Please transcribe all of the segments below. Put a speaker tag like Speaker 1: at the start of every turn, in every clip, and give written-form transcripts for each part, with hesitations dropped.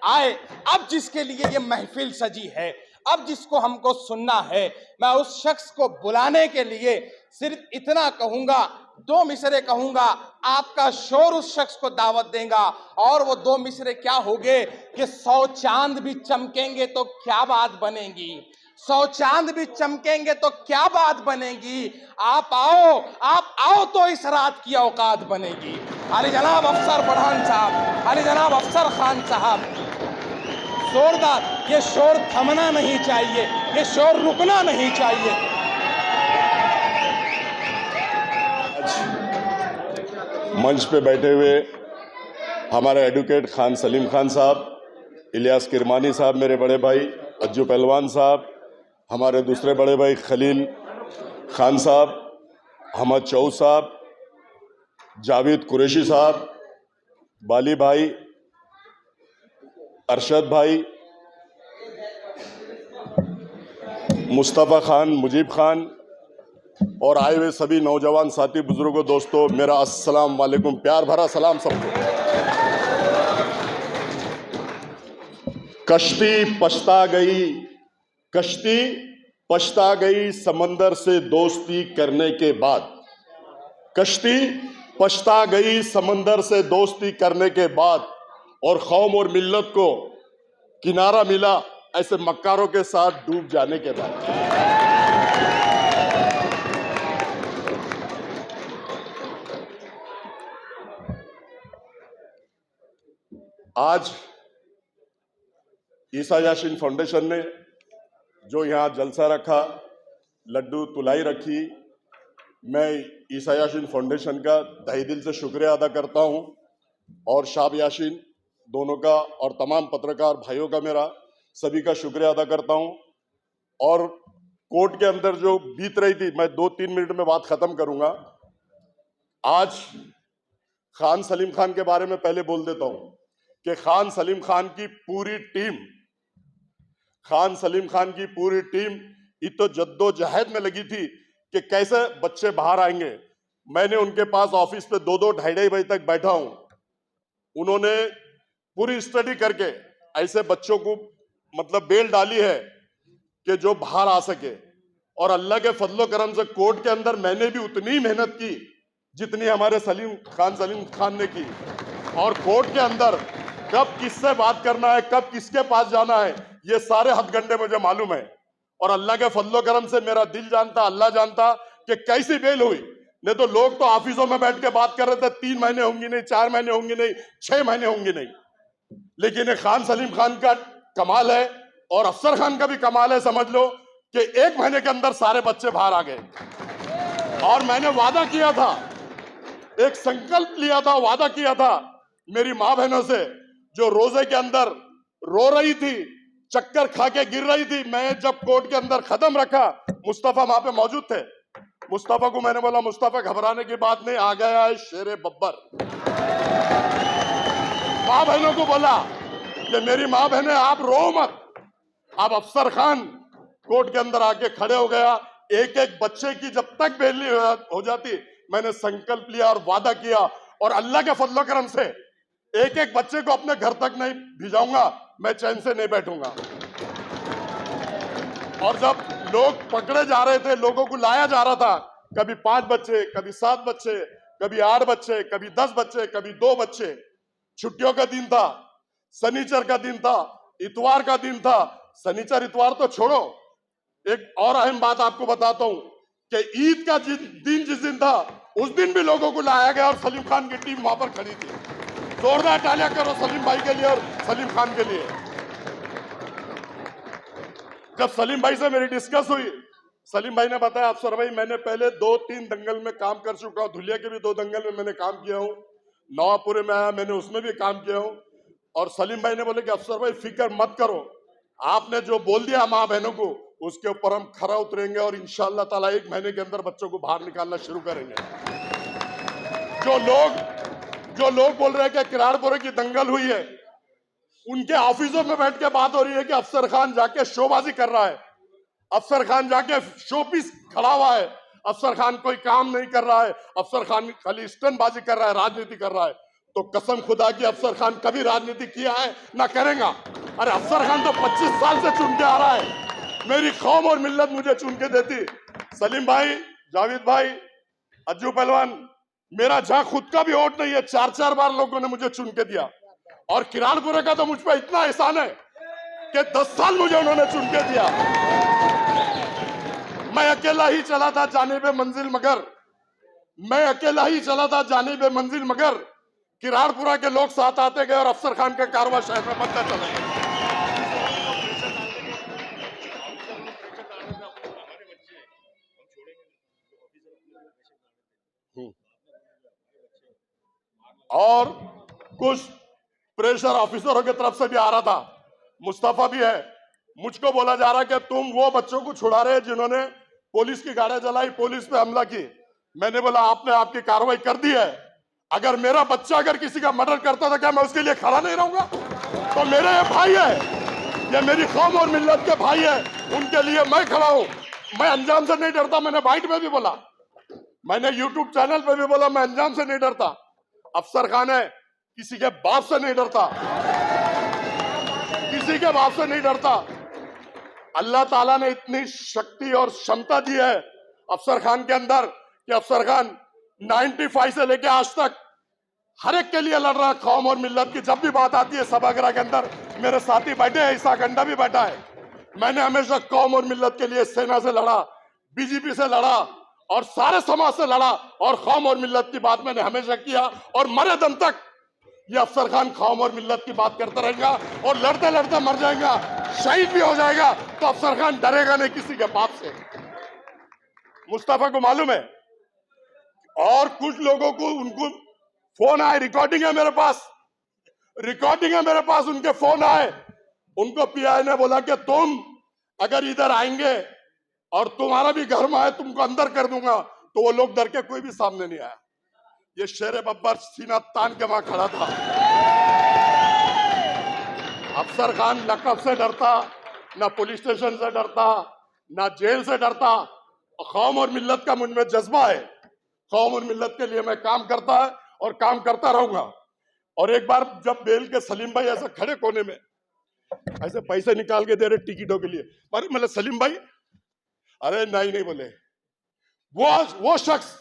Speaker 1: आए। अब जिसके लिए ये महफिल सजी है, अब जिसको हमको सुनना है, मैं उस शख्स को बुलाने के लिए सिर्फ इतना कहूंगा, 2 मिसरे कहूंगा, आपका शोर उस शख्स को दावत देगा। और वो 2 मिसरे क्या होंगे कि 100 चांद भी चमकेंगे तो क्या बात बनेगी, 100 चांद भी चमकेंगे तो क्या बात बनेगी। आप आओ तो इस रात की औकात बनेगी। अली जनाब अफसर पठान साहब, अली जनाब अफसर खान साहब, जोरदार, ये शोर थमना नहीं चाहिए, ये शोर रुकना नहीं चाहिए।
Speaker 2: मंच पे बैठे हुए हमारे एडवोकेट खान सलीम खान साहब, इलियास किरमानी साहब, मेरे बड़े भाई अज्जू पहलवान साहब, हमारे दूसरे बड़े भाई खलील खान साहब, अहमद चौह साहब, जावेद कुरैशी साहब, बाली भाई, अरशद भाई, मुस्तफ़ा खान, मुजीब खान और आए हुए सभी नौजवान साथी, बुजुर्गों, दोस्तों, मेरा अस्सलाम वालेकुम, प्यार भरा सलाम सबको। कश्ती पछता गई समंदर से दोस्ती करने के बाद, कश्ती पछता गई समंदर से दोस्ती करने के बाद, और कौम और मिल्लत को किनारा मिला ऐसे मक्कारों के साथ डूब जाने के बाद। आज ईसा यासीन फाउंडेशन ने जो यहाँ जलसा रखा, लड्डू तुलाई रखी, मैं ईसा यासीन फाउंडेशन का तहे दिल से शुक्रिया अदा करता हूँ, और शाब यासीन दोनों का और तमाम पत्रकार भाइयों का मेरा सभी का शुक्रिया अदा करता हूँ। और कोर्ट के अंदर जो बीत रही थी, मैं 2-3 मिनट में बात खत्म करूंगा। आज खान सलीम खान के बारे में पहले बोल देता हूं कि खान सलीम खान की पूरी टीम इतो जद्दोजहद में लगी थी कि कैसे बच्चे बाहर आएंगे। मैंने उनके पास ऑफिस पे 2-2, 2:30 बजे तक बैठा हूं। उन्होंने पूरी स्टडी करके ऐसे बच्चों को मतलब बेल डाली है कि जो बाहर आ सके। और अल्लाह के फजलो करम से कोर्ट के अंदर मैंने भी उतनी मेहनत की जितनी हमारे सलीम खान ने की। और कोर्ट के अंदर कब किससे बात करना है, कब किसके पास जाना है, ये सारे हथगंडे मुझे मालूम है। और अल्लाह के फजलो करम से मेरा दिल जानता, अल्लाह जानता कि कैसी बेल हुई। नहीं तो लोग तो ऑफिसों में बैठ के बात कर रहे थे 3 महीने होंगी नहीं, 4 महीने होंगी नहीं, 6 महीने होंगी नहीं। लेकिन ये खान सलीम खान का कमाल है और अफसर खान का भी कमाल है। समझ लो कि 1 महीने के अंदर सारे बच्चे बाहर आ गए। और मैंने वादा किया था, एक संकल्प लिया था, वादा किया था मेरी माँ बहनों से जो रोजे के अंदर रो रही थी, चक्कर खा के गिर रही थी। मैं जब कोर्ट के अंदर खत्म रखा, मुस्तफा वहां पे मौजूद थे। मुस्तफा को मैंने बोला, मुस्तफा घबराने की बात नहीं, आ गया है शेरे बब्बर। माँ बहनों को बोला कि मेरी माँ बहनें आप रो मत। अब अफसर खान कोर्ट के अंदर आके खड़े हो गया। एक एक बच्चे की जब तक बेल हो जाती, मैंने संकल्प लिया और वादा किया, और अल्लाह के फजलो करम से एक एक बच्चे को अपने घर तक नहीं भिजाऊंगा, मैं चैन से नहीं बैठूंगा। और जब लोग पकड़े जा रहे थे, लोगों को लाया जा रहा था, कभी 5 बच्चे, कभी 7 बच्चे, कभी 8 बच्चे, कभी 10 बच्चे, कभी 2 बच्चे। छुट्टियों का दिन था, शनिचर का दिन था, इतवार का दिन था। शनिचर इतवार तो छोड़ो, एक और अहम बात आपको बताता हूं कि ईद का जिस दिन था, उस दिन भी लोगों को लाया गया और सलीम खान की टीम वहां पर खड़ी थी। जोरदार तालियां करो सलीम भाई के लिए और सलीम खान के लिए। जब सलीम भाई से मेरी डिस्कस हुई, सलीम भाई ने बताया, अफसर भाई मैंने पहले 2-3 दंगल में काम कर चुका हूं, धुलिया के भी 2 दंगल में मैंने काम किया हूं, नवापुरे में आया मैंने उसमें भी काम किया हूं। और सलीम भाई ने बोले कि अफसर भाई फिक्र मत करो, आपने जो बोल दिया माँ बहनों को, उसके ऊपर हम खरा उतरेंगे और इंशाअल्लाह ताला 1 महीने के अंदर बच्चों को बाहर निकालना शुरू करेंगे। जो लोग बोल रहे हैं कि किराड़पुरे की दंगल हुई है, उनके ऑफिसों में बैठ के बात हो रही है कि अफसर खान जाके शोबाजी कर रहा है, अफसर खान जाके शो पीस खड़ा हुआ है, अफसर खान कोई काम नहीं कर रहा है, अफसर खान खाली स्टंटबाजी कर रहा है, राजनीति कर रहा है। तो कसम खुदा की अफसर खान कभी राजनीति किया है ना करेगा। अरे अफसर खान तो 25 साल से चुन के आ रहा है, मेरी कौम और मिल्लत मुझे चुन के देती। सलीम भाई, जावेद भाई, अज्जू पहलवान, मेरा जहां खुद का भी वोट नहीं है, 4-4 बार लोगों ने मुझे चुन के दिया। और किराड़पुरे का तो मुझ पर इतना एहसान है कि 10 साल मुझे उन्होंने चुन के दिया। मैं अकेला ही चला था जानिबे मंजिल मगर, मैं अकेला ही चला था जानिबे मंजिल मगर, किराड़पुरा के लोग साथ आते गए और अफसर खान का कारवा शहर में बनता चला गया। और कुछ प्रेशर ऑफिसरों की तरफ से भी आ रहा था, मुस्तफा भी है। मुझको बोला जा रहा है कि तुम वो बच्चों को छुड़ा रहे जिन्होंने पुलिस की गाड़ियां जलाई, पुलिस पे हमला की। मैंने बोला आपने आपकी कार्रवाई कर दी है, अगर मेरा बच्चा अगर किसी का मर्डर करता था क्या मैं उसके लिए खड़ा नहीं रहूंगा? तो मेरे ये भाई है, ये मेरी कौम और मिल्लत के भाई है, उनके लिए मैं खड़ा हूं। मैं अंजाम से नहीं डरता, मैंने बाइट में भी बोला, मैंने यूट्यूब चैनल पे भी बोला, मैं अंजाम से नहीं डरता। अफसर खान है, किसी के बाप से नहीं डरता, किसी के बाप से नहीं डरता। अल्लाह ताला ने इतनी शक्ति और क्षमता दी है अफसर खान के अंदर कि अफसर खान 95 से लेके आज तक हर एक के लिए लड़ रहा है, कौम और मिल्लत की। जब भी बात आती है सभागृह के अंदर मेरे साथी बैठे हैं, ईसा गंडा भी बैठा है, मैंने हमेशा कौम और मिल्लत के लिए सेना से लड़ा, बीजेपी से लड़ा और सारे समाज से लड़ा, और कौम और मिल्लत की बात मैंने हमेशा किया। और मरे दम तक ये अफसर खान कौम और मिल्लत की बात करता रहेगा, और लड़ते लड़ते मर जाएगा, शहीद भी हो जाएगा, तो अफसर खान डरेगा नहीं किसी के बाप से। मुस्तफा को मालूम है, और कुछ लोगों को उनको फोन आए, रिकॉर्डिंग है मेरे पास, रिकॉर्डिंग है मेरे पास, उनके फोन आए, उनको पीआई ने बोला कि तुम अगर इधर आएंगे और तुम्हारा भी घर में आए तुमको अंदर कर दूंगा, तो वो लोग डर के कोई भी सामने नहीं आया। ये शेर बब्बर सीना तान के वहां खड़ा था। अफसर खान लकब से डरता, ना पुलिस स्टेशन से डरता, ना जेल से डरता। कौम और मिल्लत का मुझ में जज्बा है, कौम और मिल्लत के लिए मैं काम करता है और काम करता रहूंगा। और एक बार जब बेल के सलीम भाई ऐसे खड़े कोने में ऐसे पैसे निकाल के दे रहे टिकटों के लिए, अरे मतलब सलीम भाई, अरे नहीं बोले, वो शख्स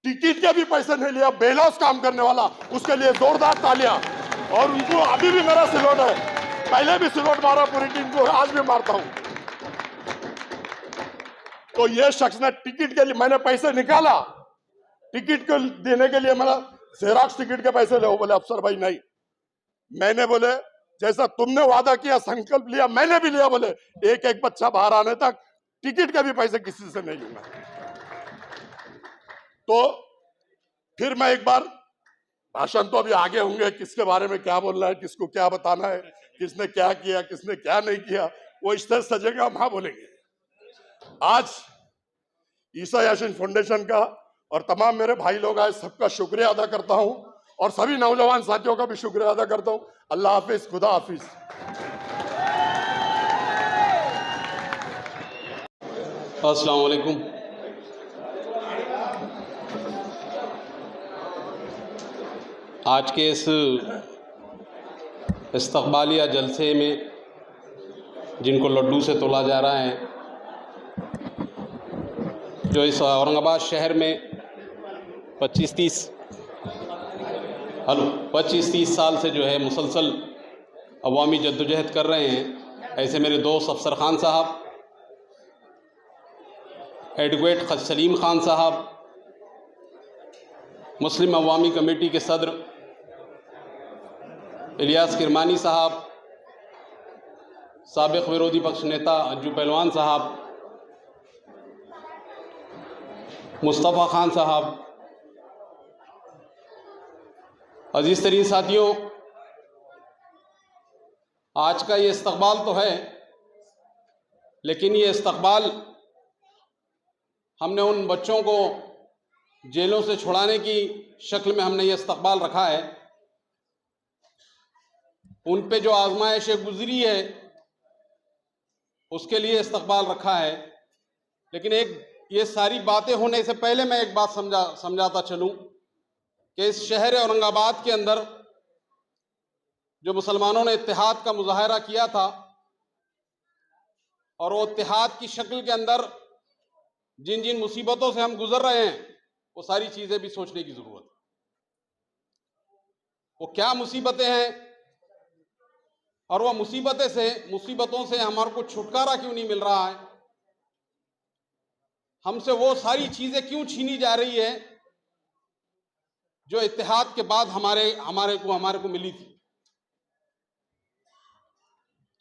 Speaker 2: टिकट के भी पैसे नहीं लिया, बेलौस काम करने वाला, उसके लिए जोरदार तालियां। और उनको अभी भी मेरा सिलोट है, पहले भी सिलोट मारा पूरी टीम को, आज भी मारता हूं। तो ये शख्स ने टिकट के लिए, मैंने पैसे निकाला टिकट को देने के लिए, मेरा जेरॉक्स टिकट के पैसे ले, बोले अफसर भाई नहीं। मैंने बोले जैसा तुमने वादा किया, संकल्प लिया, मैंने भी लिया, बोले एक एक बच्चा बाहर आने तक टिकट के भी पैसे किसी से नहीं लूंगा। तो फिर मैं एक बार, भाषण तो अभी आगे होंगे, किसके बारे में क्या बोलना है, किसको क्या बताना है, किसने क्या किया, किसने क्या नहीं किया, वो स्टेज सजेगा, हम हाँ बोलेंगे। आज ईसा यासीन फाउंडेशन का और तमाम मेरे भाई लोग आए, सबका शुक्रिया अदा करता हूं, और सभी नौजवान साथियों का भी शुक्रिया अदा करता हूं। अल्लाह हाफिज, खुदा हाफिज।
Speaker 3: अस्सलाम वालेकुम। आज के इस इस्तक़बालिया जलसे में जिनको लड्डू से तोला जा रहा है, जो इस औरंगाबाद शहर में 25-30 साल से जो है मुसलसल अवामी जद्दोजहद कर रहे हैं, ऐसे मेरे दोस्त अफसर खान साहब, एडवोकेट सलीम खान साहब, मुस्लिम अवामी कमेटी के सदर इलियास किरमानी साहब, साबिक़ विरोधी पक्ष नेता अज्जू पहलवान साहब, मुस्तफ़ा खान साहब, अजीज़ तरीन साथियों, आज का ये इस्तक़बाल तो है, लेकिन ये इस्तक़बाल हमने उन बच्चों को जेलों से छुड़ाने की शक्ल में हमने ये इस्तक़बाल रखा है। उन पे जो आजमाइशें गुजरी है उसके लिए इस्तक़बाल रखा है। लेकिन ये सारी बातें होने से पहले मैं एक बात समझाता चलूं कि इस शहर औरंगाबाद के अंदर जो मुसलमानों ने इत्तेहाद का मुजाहरा किया था और वो इत्तेहाद की शक्ल के अंदर जिन जिन मुसीबतों से हम गुजर रहे हैं वो सारी चीजें भी सोचने की जरूरत है। वो क्या मुसीबतें हैं और वह मुसीबतों से हमारे को छुटकारा क्यों नहीं मिल रहा है, हमसे वो सारी चीजें क्यों छीनी जा रही है जो इत्तेहाद के बाद हमारे को मिली थी।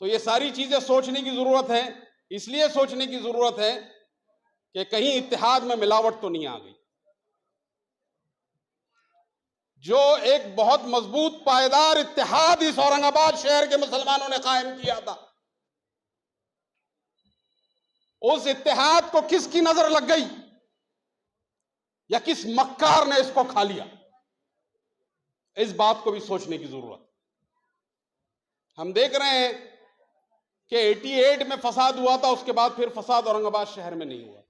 Speaker 3: तो ये सारी चीजें सोचने की जरूरत है। इसलिए सोचने की जरूरत है कि कहीं इत्तेहाद में मिलावट तो नहीं आ गई। जो एक बहुत मजबूत पायदार इत्तेहाद इस औरंगाबाद शहर के मुसलमानों ने कायम किया था, उस इत्तेहाद को किसकी नजर लग गई या किस मक्कार ने इसको खा लिया, इस बात को भी सोचने की जरूरत। हम देख रहे हैं कि 88 में फसाद हुआ था, उसके बाद फिर फसाद औरंगाबाद शहर में नहीं हुआ।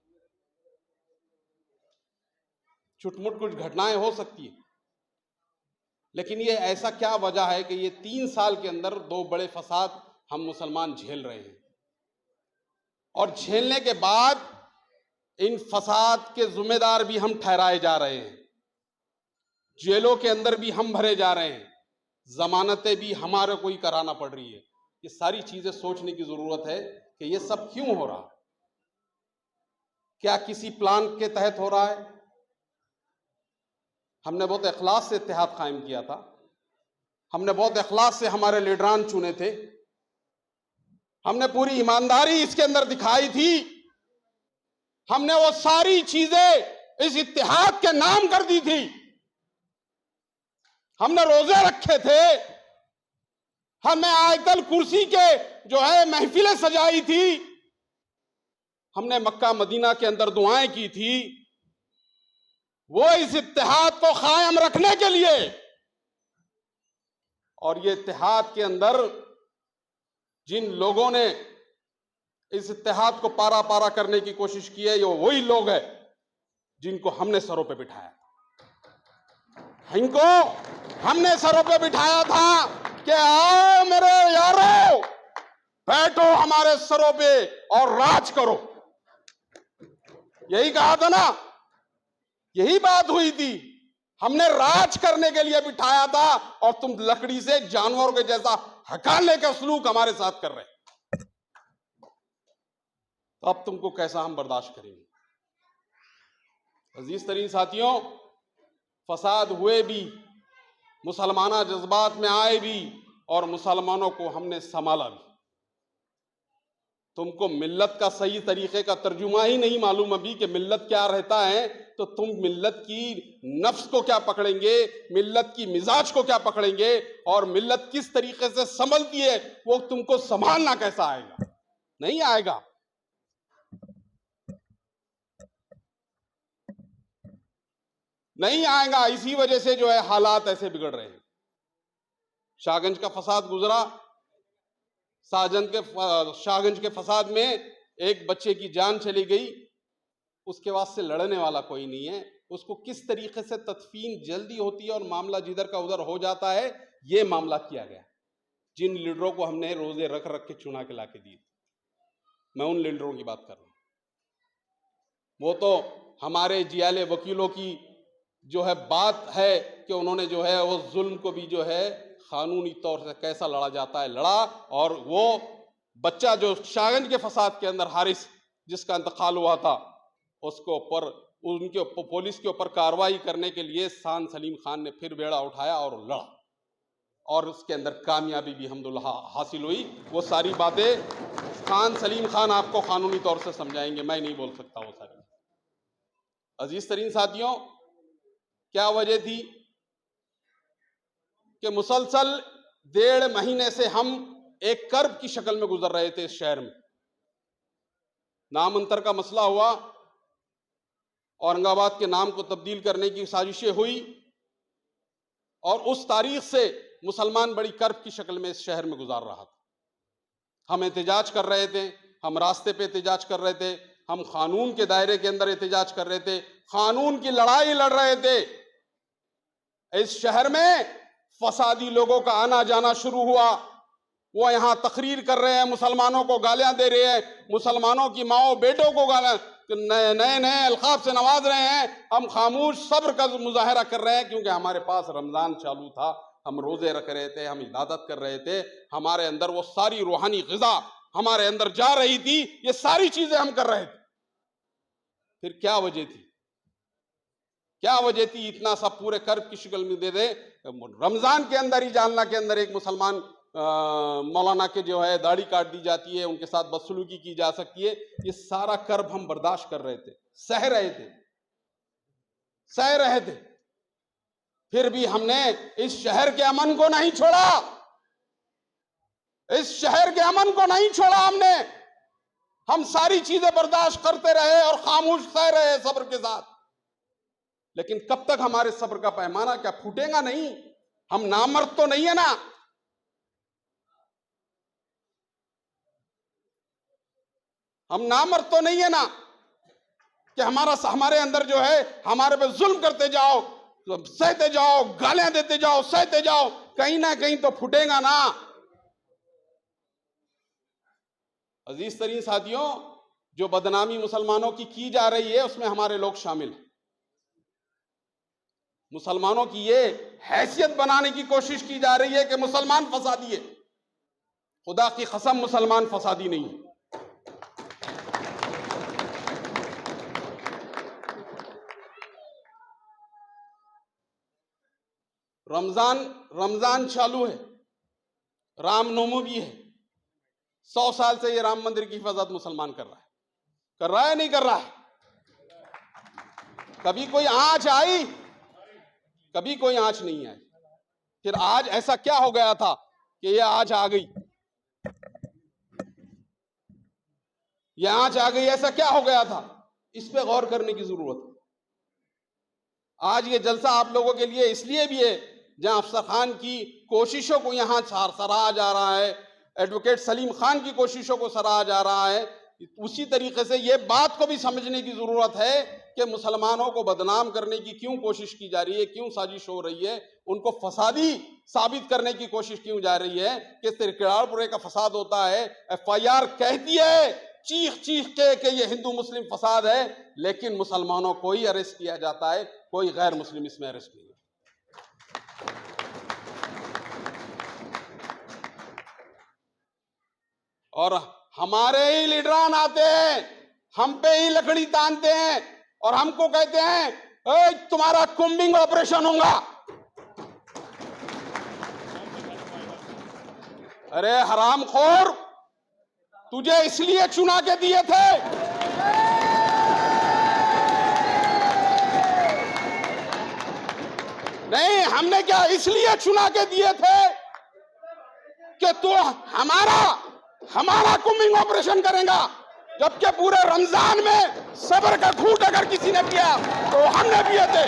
Speaker 3: छुटमुट कुछ घटनाएं हो सकती है, लेकिन ये ऐसा क्या वजह है कि ये 3 साल के अंदर 2 बड़े फसाद हम मुसलमान झेल रहे हैं और झेलने के बाद इन फसाद के जिम्मेदार भी हम ठहराए जा रहे हैं, जेलों के अंदर भी हम भरे जा रहे हैं, जमानतें भी हमारे को ही कराना पड़ रही है। ये सारी चीजें सोचने की जरूरत है कि ये सब क्यों हो रहा है, क्या किसी प्लान के तहत हो रहा है। हमने बहुत इखलास से इत्तेहाद कायम किया था, हमने बहुत इखलास से हमारे लीडरान चुने थे, हमने पूरी ईमानदारी इसके अंदर दिखाई थी। हमने वो सारी चीजें इस इत्तेहाद के नाम कर दी थी। हमने रोजे रखे थे, हमने आयतल कुर्सी के जो है महफिलें सजाई थी, हमने मक्का मदीना के अंदर दुआएं की थी, वो इस इत्तेहाद को कायम रखने के लिए। और ये इत्तेहाद के अंदर जिन लोगों ने इस इत्तेहाद को पारा पारा करने की कोशिश की है, ये वही लोग हैं जिनको हमने सरों पे बिठाया। इनको हमने सरों पे बिठाया था कि आओ मेरे यारों, बैठो हमारे सरों पे और राज करो। यही कहा था ना, यही बात हुई थी। हमने राज करने के लिए बिठाया था और तुम लकड़ी से जानवरों के जैसा हकालने का सलूक हमारे साथ कर रहे हैं। तो अब तुमको कैसा हम बर्दाश्त करेंगे। अजीज तरीन साथियों, फसाद हुए भी, मुसलमाना जज्बात में आए भी और मुसलमानों को हमने संभाला भी। तुमको मिल्लत का सही तरीके का तर्जुमा ही नहीं मालूम अभी कि मिल्लत क्या रहता है, तो तुम मिल्लत की नफ्स को क्या पकड़ेंगे, मिल्लत की मिजाज को क्या पकड़ेंगे और मिल्लत किस तरीके से संभलती है वो तुमको संभालना कैसा आएगा, नहीं आएगा। नहीं आएगा। इसी वजह से जो है हालात ऐसे बिगड़ रहे हैं। शाहगंज का फसाद गुजरा, शाहगंज के फसाद में एक बच्चे की जान चली गई, उसके वास्ते लड़ने वाला कोई नहीं है। उसको किस तरीके से तदफीन जल्दी होती है और मामला जिधर का उधर हो जाता है, ये मामला किया गया। जिन लीडरों को हमने रोजे रख रख के चुना के लाके दिए, मैं उन लीडरों की बात कर रहा हूं। वो तो हमारे जियाले वकीलों की जो है बात है कि उन्होंने जो है वो जुल्म को भी जो है कानूनी तौर से कैसा लड़ा जाता है लड़ा। और वो बच्चा जो शाहगंज के फसाद के अंदर हारिस जिसका इंतकाल हुआ था, उसके ऊपर उनके पुलिस के ऊपर कार्रवाई करने के लिए शान सलीम खान ने फिर बेड़ा उठाया और लड़ा और उसके अंदर कामयाबी भी अल्हम्दुलिल्लाह हासिल हुई। वो सारी बातें शान सलीम खान आपको कानूनी तौर से समझाएंगे, मैं नहीं बोल सकता वो सारी। अजीज तरीन साथियों, क्या वजह थी कि मुसलसल 1.5 महीने से हम एक कर्ब की शक्ल में गुजर रहे थे इस शहर में। नाम अंतर का मसला हुआ, औरंगाबाद के नाम को तब्दील करने की साजिशें हुई और उस तारीख से मुसलमान बड़ी कर्ब की शक्ल में इस शहर में गुजार रहा था। हम एहतजाज कर रहे थे, हम रास्ते पे एहतजाज कर रहे थे, हम कानून के दायरे के अंदर एहतजाज कर रहे थे, कानून की लड़ाई लड़ रहे थे। इस शहर में फसादी लोगों का आना जाना शुरू हुआ। वो यहाँ तकरीर कर रहे हैं, मुसलमानों को गालियां दे रहे हैं, मुसलमानों की माओ बेटों को गालियां नए नए नए अल्काब से नवाज रहे हैं। हम खामोश सब्र का मुजाहरा कर रहे हैं, क्योंकि हमारे पास रमजान चालू था, हम रोजे रख रहे थे, हम इबादत कर रहे थे, हमारे अंदर वो सारी रूहानी ग़िज़ा हमारे अंदर जा रही थी, ये सारी चीजें हम कर रहे थे। फिर क्या वजह थी, क्या वजह थी इतना सब पूरे कर्ब की शक्ल में दे दे? रमजान के अंदर ही जालना के अंदर एक मुसलमान मौलाना के जो है दाढ़ी काट दी जाती है, उनके साथ बदसलूकी की जा सकती है। ये सारा कर्ब हम बर्दाश्त कर रहे थे, सह रहे थे। फिर भी हमने इस शहर के अमन को नहीं छोड़ा, इस शहर के अमन को नहीं छोड़ा हमने। हम सारी चीजें बर्दाश्त करते रहे और खामोश सह रहे सब्र के साथ। लेकिन कब तक हमारे सब्र का पैमाना क्या फूटेगा नहीं? हम नामर्द तो नहीं है ना? हम नामर्द तो नहीं है ना कि हमारे अंदर जो है हमारे पे जुल्म करते जाओ, सहते जाओ, गालियां देते जाओ, सहते जाओ, कहीं ना कहीं तो फूटेगा ना। अजीज तरीन साथियों, जो बदनामी मुसलमानों की जा रही है उसमें हमारे लोग शामिल हैं। मुसलमानों की ये हैसियत बनाने की कोशिश की जा रही है कि मुसलमान फसादी है। खुदा की कसम मुसलमान फसादी नहीं है। रमजान चालू है, रामनवमी भी है। 100 साल से ये राम मंदिर की हिफाजत मुसलमान कर रहा है नहीं कर रहा है? कभी कोई आंच आई? कभी कोई आंच नहीं आई। फिर आज ऐसा क्या हो गया था कि ये आंच आ गई? ये आंच आ गई, ऐसा क्या हो गया था? इस पे गौर करने की जरूरत है। आज ये जलसा आप लोगों के लिए इसलिए भी है जहां अफसर खान की कोशिशों को यहां सराहा जा रहा है, एडवोकेट सलीम खान की कोशिशों को सराहा जा रहा है, उसी तरीके से ये बात को भी समझने की जरूरत है कि मुसलमानों को बदनाम करने की क्यों कोशिश की जा रही है, क्यों साजिश हो रही है, उनको फसादी साबित करने की कोशिश क्यों जा रही है कि तिरकिड़ापुरे का फसाद होता है। FIR कहती है चीख चीख के कि ये हिंदू मुस्लिम फसाद है, लेकिन मुसलमानों को ही अरेस्ट किया जाता है, कोई गैर मुस्लिम इसमें अरेस्ट नहीं है। और हमारे ही लीडरान आते हैं, हम पे ही लकड़ी तानते हैं और हमको कहते हैं तुम्हारा कुंबिंग ऑपरेशन होगा। अरे हरामखोर, तुझे इसलिए चुना के दिए थे नहीं, हमने क्या इसलिए चुना के दिए थे कि तू हमारा कुंबिंग ऑपरेशन करेगा, जबकि पूरे रमजान में सब्र का घूंट अगर किसी ने पिया तो हमने पिए थे।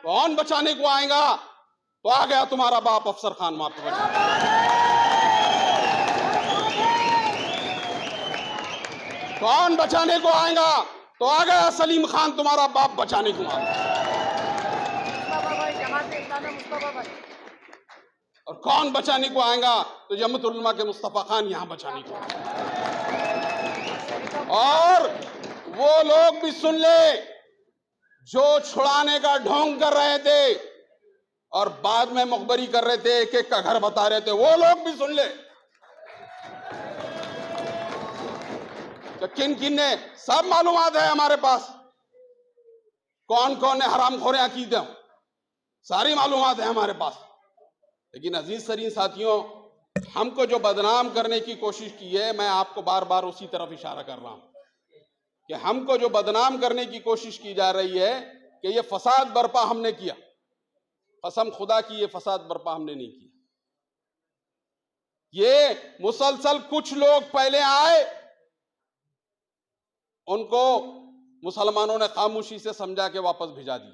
Speaker 3: कौन बचाने को आएगा? तो आ गया तुम्हारा बाप अफसर खान माफ कौन बचाने को आएगा? तो आ गया सलीम खान तुम्हारा बाप बचाने को और कौन बचाने को आएगा? तो जमात उलमा के मुस्तफा खान यहां बचाने को। और वो लोग भी सुन ले जो छुड़ाने का ढोंग कर रहे थे और बाद में मुखबरी कर रहे थे, एक एक का घर बता रहे थे, वो लोग भी सुन ले। तो किन किन ने, सब मालूमात है हमारे पास, कौन कौन ने हरामखोरे अकीदे, सारी मालूमात है हमारे पास। लेकिन अजीज तरीन साथियों, हमको जो बदनाम करने की कोशिश की है, मैं आपको बार बार उसी तरफ इशारा कर रहा हूं कि हमको जो बदनाम करने की कोशिश की जा रही है कि ये फसाद बर्पा हमने किया। कसम खुदा की ये फसाद बर्पा हमने नहीं किया। ये मुसलसल कुछ लोग पहले आए, उनको मुसलमानों ने खामोशी से समझा के वापस भिजा दी,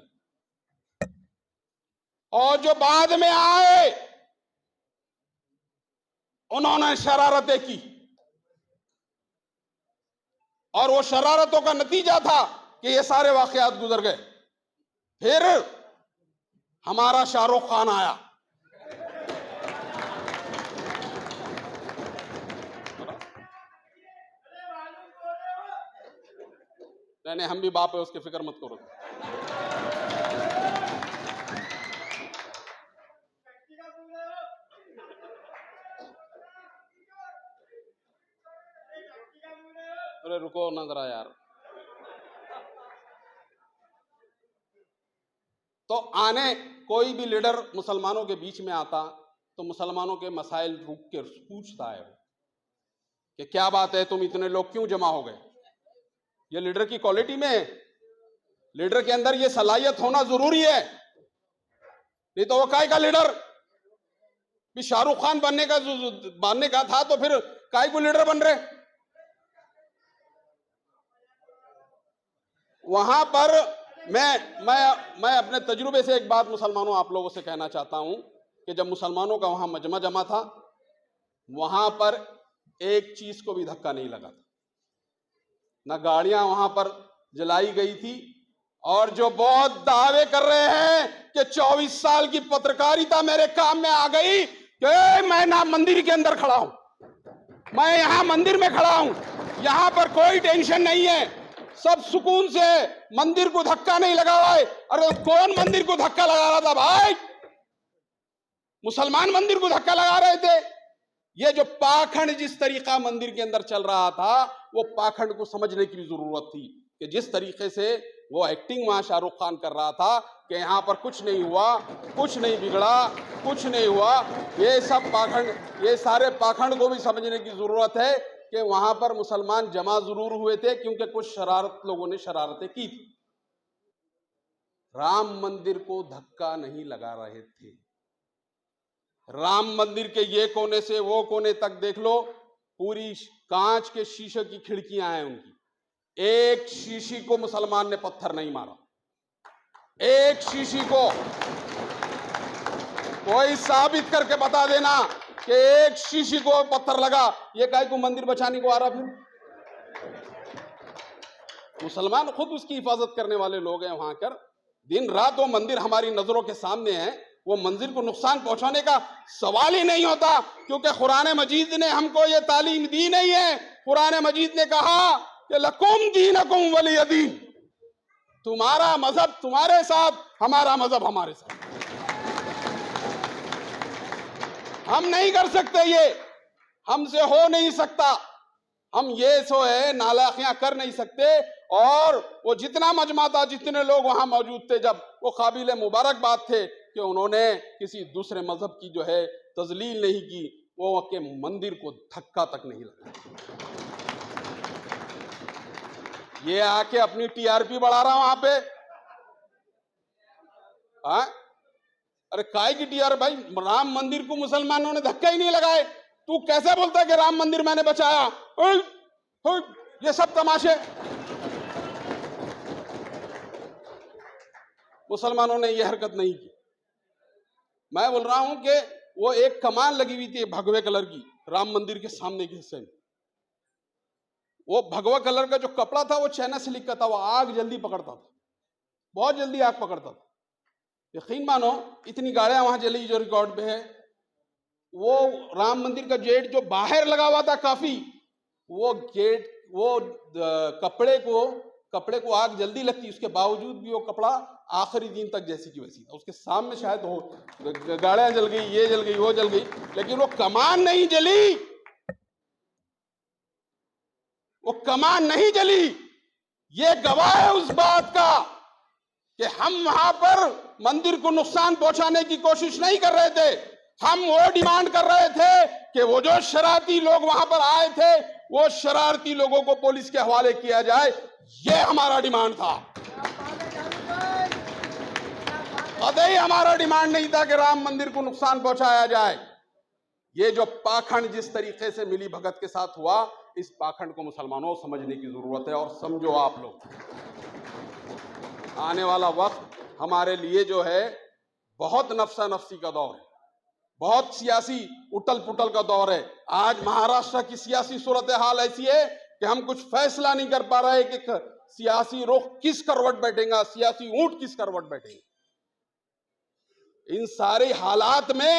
Speaker 3: और जो बाद में आए उन्होंने शरारतें की, और वो शरारतों का नतीजा था कि ये सारे वाकयात गुजर गए। फिर हमारा शाहरुख खान आया। नहीं, हम भी बाप है, उसकी फिक्र मत करो। अरे रुको ना जरा यार। तो आने कोई भी लीडर मुसलमानों के बीच में आता तो मुसलमानों के मसाइल रुक के पूछता है कि क्या बात है, तुम इतने लोग क्यों जमा हो गए। ये लीडर की क्वालिटी में है। लीडर के अंदर ये सलाहियत होना जरूरी है, नहीं तो वो काय का लीडर। भी शाहरुख खान बनने का था तो फिर काय को लीडर बन रहे। वहां पर मैं अपने तजुर्बे से एक बात मुसलमानों आप लोगों से कहना चाहता हूं कि जब मुसलमानों का वहां मजमा जमा था, वहां पर एक चीज को भी धक्का नहीं लगा था, ना गाड़ियां वहां पर जलाई गई थी। और जो बहुत दावे कर रहे हैं कि 24 साल की पत्रकारिता मेरे काम में आ गई कि मैं ना मंदिर के अंदर खड़ा हूं, मैं यहां मंदिर में खड़ा हूं, यहां पर कोई टेंशन नहीं है, सब सुकून से, मंदिर को धक्का नहीं लगा रहा है। अरे कौन मंदिर को धक्का लगा रहा था भाई? मुसलमान मंदिर को धक्का लगा रहे थे। ये जो पाखंड जिस तरीका मंदिर के अंदर चल रहा था, वो पाखंड को समझने की जरूरत थी कि जिस तरीके से वो एक्टिंग वहां शाहरुख खान कर रहा था कि यहां पर कुछ नहीं हुआ, कुछ नहीं बिगड़ा, कुछ नहीं हुआ, ये सब पाखंड, ये सारे पाखंड को भी समझने की जरूरत है कि वहां पर मुसलमान जमा जरूर हुए थे क्योंकि कुछ शरारत लोगों ने शरारतें की थी। राम मंदिर को धक्का नहीं लगा रहे थे। राम मंदिर के ये कोने से वो कोने तक देख लो, पूरी कांच के शीशे की खिड़कियां हैं उनकी, एक शीशी को मुसलमान ने पत्थर नहीं मारा, एक शीशी को। कोई साबित करके बता देना कि एक शीशी को पत्थर लगा। ये काय को मंदिर बचाने को आ रहा। फिर मुसलमान खुद उसकी हिफाजत करने वाले लोग हैं। वहां कर दिन रात वो मंदिर हमारी नजरों के सामने है, वो मंदिर को नुकसान पहुंचाने का सवाल ही नहीं होता, क्योंकि कुरान मजीद ने हमको ये तालीम दी नहीं है। कुरान मजीद ने कहा कि लकुम दीनकुम वलिय दीन, तुम्हारा मजहब तुम्हारे साथ, हमारा मजहब हमारे साथ। हम नहीं कर सकते, ये हमसे हो नहीं सकता। हम ये सो है नालाखियां कर नहीं सकते। और वो जितना मजमा था, जितने लोग वहां मौजूद थे, जब वो काबिल मुबारकबाद थे कि उन्होंने किसी दूसरे मजहब की जो है तजलील नहीं की, वो के मंदिर को धक्का तक नहीं लगा। ये आके अपनी टीआरपी बढ़ा रहा वहां पे। अरे काय की टीआर भाई, राम मंदिर को मुसलमानों ने धक्का ही नहीं लगाए, तू कैसे बोलता है कि राम मंदिर मैंने बचाया? ये सब तमाशे। मुसलमानों ने ये हरकत नहीं की। मैं बोल रहा हूं कि वो एक कमान लगी हुई थी भगवे कलर की राम मंदिर के सामने के हिस्से में। वो भगवा कलर का जो कपड़ा था वो चाइना सिल्क का था, वो आग जल्दी पकड़ता था, बहुत जल्दी आग पकड़ता था। यकीन मानो इतनी गाड़ियां वहां जली जो रिकॉर्ड पे है। वो राम मंदिर का गेट जो बाहर लगा हुआ था काफी, वो गेट, वो कपड़े को आग जल्दी लगती, उसके बावजूद भी वो कपड़ा आखिरी दिन तक जैसी की वैसी था। उसके सामने शायद हो गाड़ियां जल गई, ये जल गई, वो जल गई, लेकिन वो कमान नहीं जली, वो कमान नहीं जली। ये गवाह है उस बात का कि हम वहां पर मंदिर को नुकसान पहुंचाने की कोशिश नहीं कर रहे थे। हम वो डिमांड कर रहे थे कि वो जो शरारती लोग वहां पर आए थे, वो शरारती लोगों को पुलिस के हवाले किया जाए, ये हमारा डिमांड था। कतई हमारा डिमांड नहीं था कि राम मंदिर को नुकसान पहुंचाया जाए। ये जो पाखंड जिस तरीके से मिली भगत के साथ हुआ, इस पाखंड को मुसलमानों समझने की जरूरत है। और समझो आप लोग, आने वाला वक्त हमारे लिए जो है बहुत नफसा नफसी का दौर है, बहुत सियासी उटल पुटल का दौर है। आज महाराष्ट्र की सियासी सूरत हाल ऐसी है कि हम कुछ फैसला नहीं कर पा रहे कि सियासी रुख किस करवट बैठेगा, सियासी ऊंट किस करवट बैठेगा। इन सारे हालात में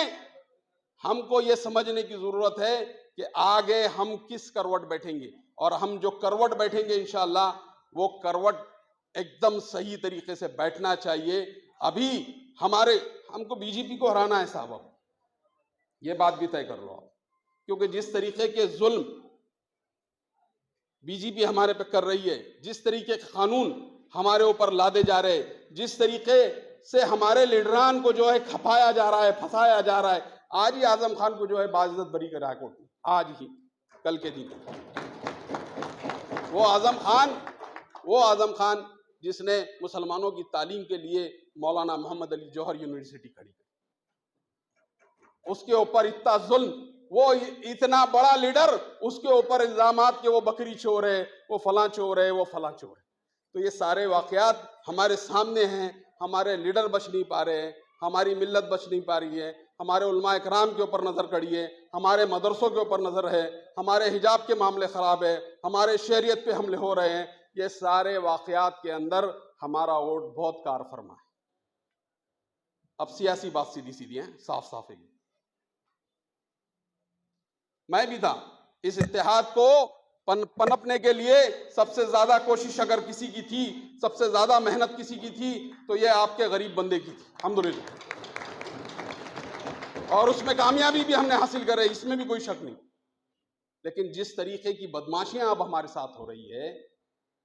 Speaker 3: हमको ये समझने की जरूरत है कि आगे हम किस करवट बैठेंगे, और हम जो करवट बैठेंगे इंशाअल्लाह वो करवट एकदम सही तरीके से बैठना चाहिए। अभी हमको बीजेपी को हराना है साहब, अब ये बात भी तय कर लो आप, क्योंकि जिस तरीके के जुल्म बीजेपी हमारे पे कर रही है, जिस तरीके के कानून हमारे ऊपर लादे जा रहे हैं, जिस तरीके से हमारे लीडरान को जो है खपाया जा रहा है, फंसाया जा रहा है। आज ही आजम खान को जो है बाइज्जत बरी करा है कोर्ट ने, आज ही, कल के दिन। वो आजम खान जिसने मुसलमानों की तालीम के लिए मौलाना मोहम्मद अली जौहर यूनिवर्सिटी खड़ी की, उसके ऊपर इतना जुल्म, वो इतना बड़ा लीडर, उसके ऊपर इल्जामात कि वो बकरी चोर है, वो फलां चोर है, वो फलां चोर है। तो ये सारे वाकयात हमारे सामने हैं। हमारे लीडर बच नहीं पा रहे हैं, हमारी मिल्लत बच नहीं पा रही है, हमारे उलमा इकराम के ऊपर नजर कड़ी है, हमारे मदरसों के ऊपर नजर है, हमारे हिजाब के मामले खराब है, हमारे शरीयत पे हमले हो रहे हैं। ये सारे वाकयात के अंदर हमारा वोट बहुत कार फरमा है। अब सियासी बात सीधी सीधी है, साफ साफ है। मैं भी था इस इत्तेहाद को पनपने के लिए। सबसे ज्यादा कोशिश अगर किसी की थी, सबसे ज्यादा मेहनत किसी की थी, तो ये आपके गरीब बंदे की थी, अल्हम्दुलिल्लाह। और उसमें कामयाबी भी हमने हासिल करे, इसमें भी कोई शक नहीं। लेकिन जिस तरीके की बदमाशियां अब हमारे साथ हो रही है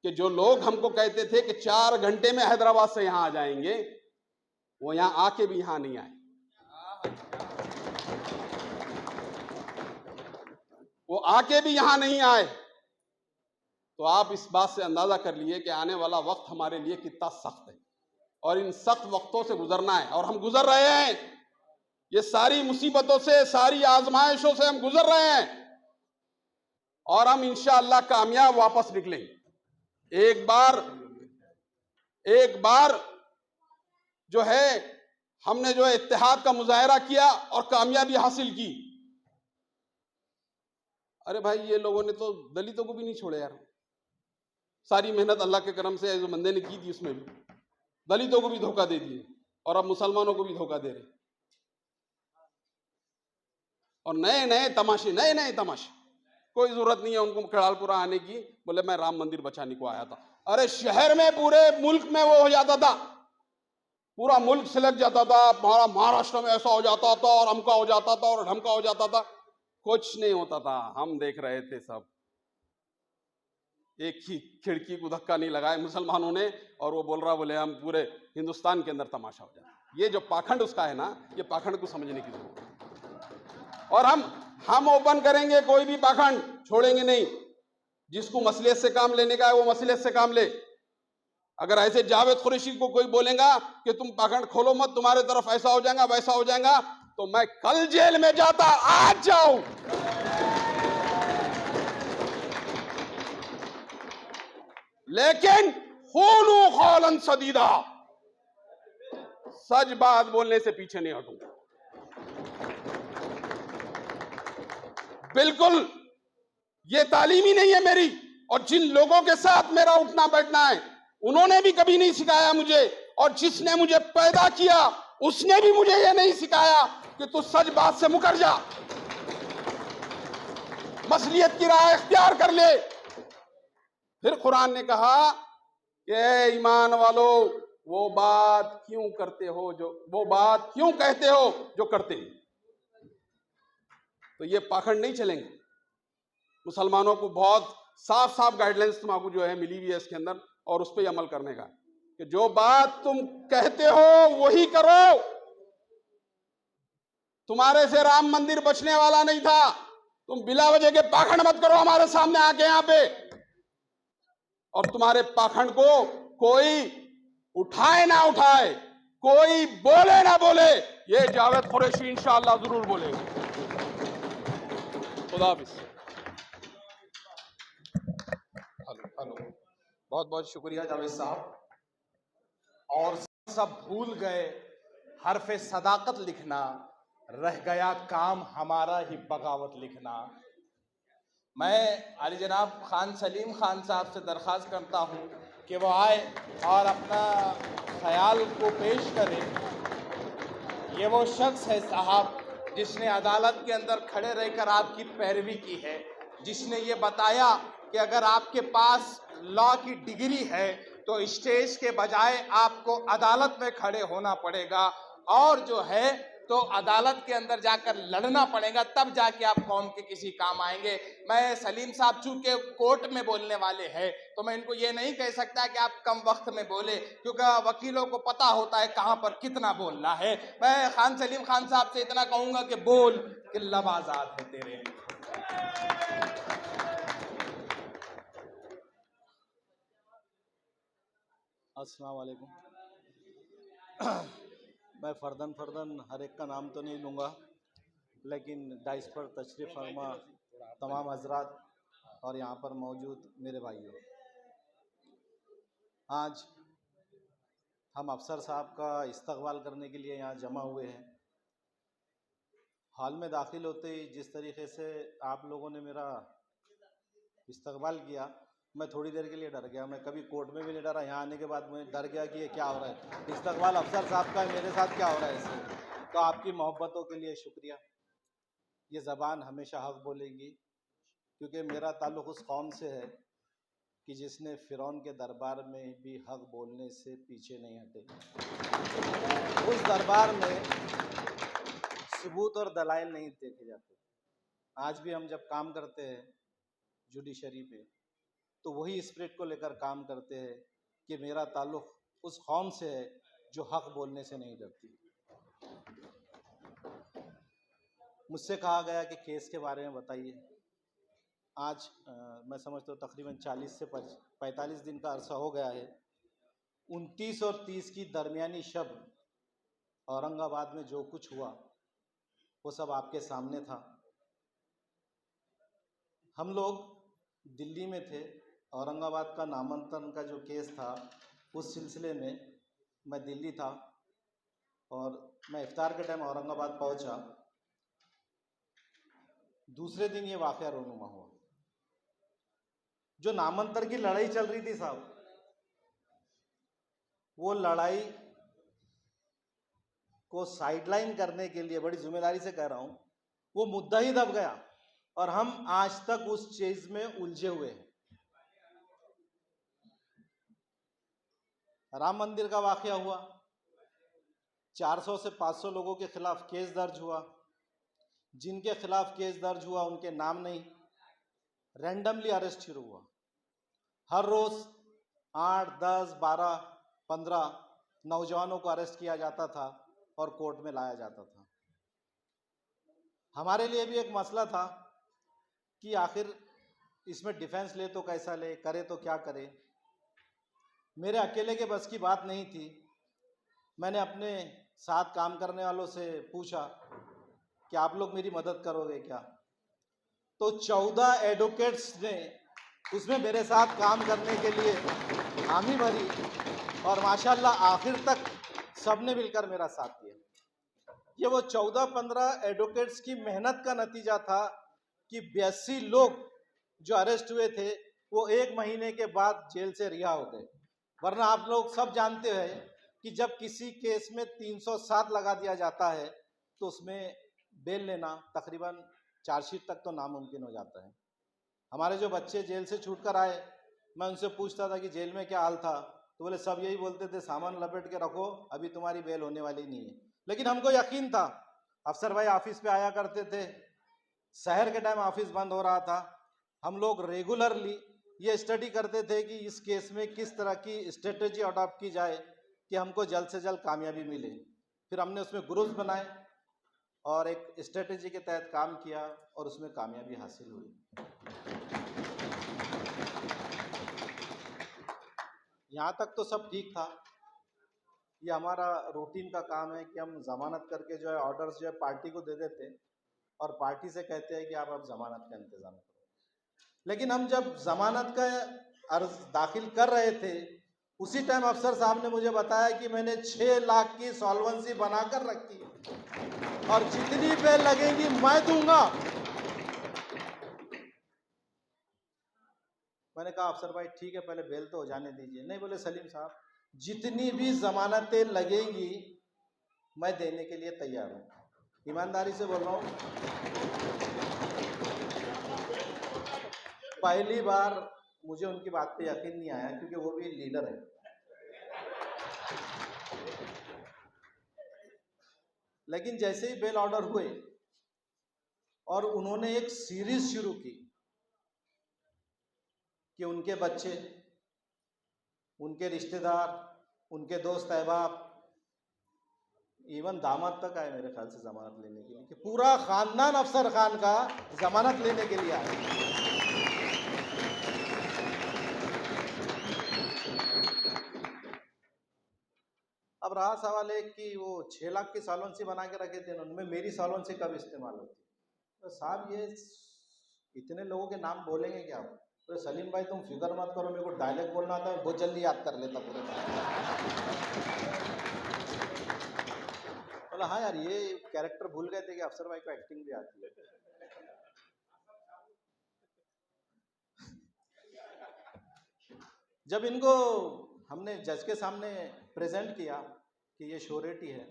Speaker 3: कि जो लोग हमको कहते थे कि 4 घंटे में हैदराबाद से यहां आ जाएंगे, वो यहां आके भी यहां नहीं आए। वो आके भी यहां नहीं आए। तो आप इस बात से अंदाजा कर लिए कि आने वाला वक्त हमारे लिए कितना सख्त है, और इन सख्त वक्तों से गुजरना है, और हम गुजर रहे हैं। ये सारी मुसीबतों से, सारी आजमाइशों से हम गुजर रहे हैं, और हम इंशाअल्लाह कामयाब वापस निकलेंगे। एक बार जो है हमने जो है इत्तेहाद का मुजाहरा किया और कामयाबी हासिल की। अरे भाई, ये लोगों ने तो दलितों को भी नहीं छोड़े यार। सारी मेहनत अल्लाह के करम से जो बंदे ने की थी, उसमें भी दलितों को भी धोखा दे दिए, और अब मुसलमानों को भी धोखा दे रहे। और नए नए तमाशे। कोई जरूरत नहीं है उनको कड़ालपुरा आने की, बोले मैं राम मंदिर बचाने को आया था। अरे शहर में, पूरे मुल्क में वो हो जाता था, पूरा मुल्क सिलक जाता था। हमारा महाराष्ट्र में ऐसा हो जाता था, और अमका हो जाता था, और ढमका हो जाता था। कुछ नहीं होता था, हम देख रहे थे सब। एक ही खिड़की को धक्का नहीं लगाए मुसलमानों ने, और वो बोल रहा, बोले हम पूरे हिंदुस्तान के अंदर तमाशा हो जाए। ये जो पाखंड उसका है ना, ये पाखंड को समझने की जरूरत है। और हम ओपन करेंगे, कोई भी पाखंड छोड़ेंगे नहीं। जिसको मसलियत से काम लेने का है वो मसलियत से काम ले। अगर ऐसे जावेद कुरैशी को कोई बोलेगा कि तुम पाखंड खोलो मत, तुम्हारे तरफ ऐसा हो जाएगा, वैसा हो जाएगा, तो मैं कल जेल में जाता, आज जाऊं। लेकिन खूलू खौलन सदीदा, सच बात बोलने से पीछे नहीं हटूंगा। बिल्कुल ये तालीम ही नहीं है मेरी। और जिन लोगों के साथ मेरा उठना बैठना है, उन्होंने भी कभी नहीं सिखाया मुझे, और जिसने मुझे पैदा किया उसने भी मुझे ये नहीं सिखाया कि तू सच बात से मुकर जा, मसलियत की राह इख्तियार कर ले। फिर कुरान ने कहा कि ईमान वालों, वो बात क्यों कहते हो जो करते हैं। तो ये पाखंड नहीं चलेंगे। मुसलमानों को बहुत साफ साफ गाइडलाइंस तुमको जो है मिली हुई है इसके अंदर, और उस पर अमल करने का कि जो बात तुम कहते हो वही करो। तुम्हारे से राम मंदिर बचने वाला नहीं था। तुम बिला वजह के पाखंड मत करो हमारे सामने आके यहां पे। और तुम्हारे पाखंड को कोई उठाए ना उठाए, कोई बोले ना बोले, ये जावेद कुरैशी इंशाअल्लाह जरूर बोलेगा। खुदा हाफिज़।
Speaker 1: हेलो, बहुत बहुत शुक्रिया जावेद साहब। और सब भूल गए हरफे सदाकत लिखना, रह गया काम हमारा ही बगावत लिखना। मैं अली जनाब खान सलीम खान साहब से दरख्वास्त करता हूँ कि वो आए और अपना ख्याल को पेश करे। ये वो शख्स है साहब जिसने अदालत के अंदर खड़े रहकर आपकी पैरवी की है, जिसने ये बताया कि अगर आपके पास लॉ की डिग्री है तो स्टेज के बजाय आपको अदालत में खड़े होना पड़ेगा, और जो है तो अदालत के अंदर जाकर लड़ना पड़ेगा, तब जाके आप कौम के किसी काम आएंगे। मैं सलीम साहब चूंकि कोर्ट में बोलने वाले हैं तो मैं इनको ये नहीं कह सकता कि आप कम वक्त में बोले, क्योंकि वकीलों को पता होता है कहां पर कितना बोलना है। मैं खान सलीम खान साहब से इतना कहूंगा कि बोल कि लब आजाद है तेरे।
Speaker 4: अस्सलाम वालेकुम। मैं फर्दन हर एक का नाम तो नहीं लूँगा, लेकिन डाइस पर तशरीफ़ फरमा तमाम हजरात और यहाँ पर मौजूद मेरे भाइयों, आज हम अफसर साहब का इस्तकबाल करने के लिए यहाँ जमा हुए हैं। हॉल में दाखिल होते ही जिस तरीके से आप लोगों ने मेरा इस्तकबाल किया, मैं थोड़ी देर के लिए डर गया। मैं कभी कोर्ट में भी नहीं डरा, यहाँ आने के बाद मैं डर गया कि ये क्या हो रहा है, इस्तकबाल अफसर साहब का है, मेरे साथ क्या हो रहा है इसमें। तो आपकी मोहब्बतों के लिए शुक्रिया। ये ज़बान हमेशा हक़ बोलेगी, क्योंकि मेरा ताल्लुक़ उस कौम से है कि जिसने फ़िरौन के दरबार में भी हक़ बोलने से पीछे नहीं हटे। उस दरबार में सबूत और दलाइल नहीं देखे जाते। आज भी हम जब काम करते हैं जुडिशरी पे, तो वही स्पिरिट को लेकर काम करते हैं कि मेरा ताल्लुक़ उस कौम से है जो हक़ बोलने से नहीं डरती। मुझसे कहा गया कि केस के बारे में बताइए। आज मैं समझता हूँ तकरीबन 40 से 45 दिन का अरसा हो गया है। 29 और 30 की दरमियानी शब औरंगाबाद में जो कुछ हुआ वो सब आपके सामने था। हम लोग दिल्ली में थे, औरंगाबाद का नामांतरण का जो केस था उस सिलसिले में मैं दिल्ली था, और मैं इफ्तार के टाइम औरंगाबाद पहुंचा। दूसरे दिन ये वाक़या रोनुमा हुआ। जो नामांतरण की लड़ाई चल रही थी साहब, वो लड़ाई को साइडलाइन करने के लिए, बड़ी जिम्मेदारी से कह रहा हूं, वो मुद्दा ही दब गया और हम आज तक उस चीज में उलझे हुए हैं। राम मंदिर का वाकया हुआ, 400 से 500 लोगों के खिलाफ केस दर्ज हुआ। जिनके खिलाफ केस दर्ज हुआ उनके नाम नहीं, रैंडमली अरेस्ट शुरू हुआ। हर रोज 8, 10, 12, 15 नौजवानों को अरेस्ट किया जाता था और कोर्ट में लाया जाता था। हमारे लिए भी एक मसला था कि आखिर इसमें डिफेंस ले तो कैसा ले, करे तो क्या करे। मेरे अकेले के बस की बात नहीं थी। मैंने अपने साथ काम करने वालों से पूछा कि आप लोग मेरी मदद करोगे क्या। तो 14 एडवोकेट्स ने उसमें मेरे साथ काम करने के लिए हामी भरी और माशाल्लाह आखिर तक सबने मिलकर मेरा साथ दिया। ये वो 14-15 एडवोकेट्स की मेहनत का नतीजा था कि 82 लोग जो अरेस्ट हुए थे वो 1 महीने के बाद जेल से रिहा हो गए। वरना आप लोग सब जानते हैं कि जब किसी केस में 307 लगा दिया जाता है तो उसमें बेल लेना तकरीबन चार्जशीट तक तो नामुमकिन हो जाता है। हमारे जो बच्चे जेल से छूट कर आए, मैं उनसे पूछता था कि जेल में क्या हाल था, तो बोले सब यही बोलते थे सामान लपेट के रखो, अभी तुम्हारी बेल होने वाली नहीं है। लेकिन हमको यकीन था, अफसर भाई ऑफिस पे आया करते थे, शहर के टाइम ऑफिस बंद हो रहा था, हम लोग रेगुलरली ये स्टडी करते थे कि इस केस में किस तरह की स्ट्रेटेजी अडॉप्ट की जाए कि हमको जल्द से जल्द कामयाबी मिले। फिर हमने उसमें ग्रुप्स बनाए और एक स्ट्रेटेजी के तहत काम किया और उसमें कामयाबी हासिल हुई। यहाँ तक तो सब ठीक था। ये हमारा रूटीन का काम है कि हम जमानत करके जो है ऑर्डर्स जो है पार्टी को दे देते और पार्टी से कहते हैं कि आप अब जमानत का इंतजाम करो। लेकिन हम जब जमानत का अर्ज दाखिल कर रहे थे उसी टाइम अफसर साहब ने मुझे बताया कि मैंने 6 लाख की सॉल्वेंसी बनाकर रखी है और जितनी बेल लगेगी मैं दूंगा। मैंने कहा अफसर भाई ठीक है, पहले बेल तो हो जाने दीजिए। नहीं, बोले सलीम साहब जितनी भी जमानतें लगेंगी मैं देने के लिए तैयार हूँ, ईमानदारी से बोल रहा हूँ। पहली बार मुझे उनकी बात पे यकीन नहीं आया, क्योंकि वो भी लीडर है। लेकिन जैसे ही बेल ऑर्डर हुए और उन्होंने एक सीरीज शुरू की कि उनके बच्चे, उनके रिश्तेदार, उनके दोस्त अहबाब, इवन दामाद तक आए मेरे ख्याल से जमानत लेने के लिए, कि पूरा खानदान अफसर खान का जमानत लेने के लिए आया। अब रहा सवाल है कि वो 6 लाख की सॉल्वेंसी बना के रखे थे उनमें, मेरी सॉल्वेंसी कब इस्तेमाल होती? तो साहब ये इतने लोगों के नाम बोलेंगे क्या आप? तो सलीम भाई तुम फिक्र मत करो, मेरे को डायलॉग बोलना आता है, बहुत जल्दी याद कर लेता पूरे। बोला हाँ यार, ये कैरेक्टर भूल गए थे कि अफसर भाई को एक्टिंग भी आती है। जब इनको हमने जज के सामने प्रेजेंट किया कि ये श्योरिटी है,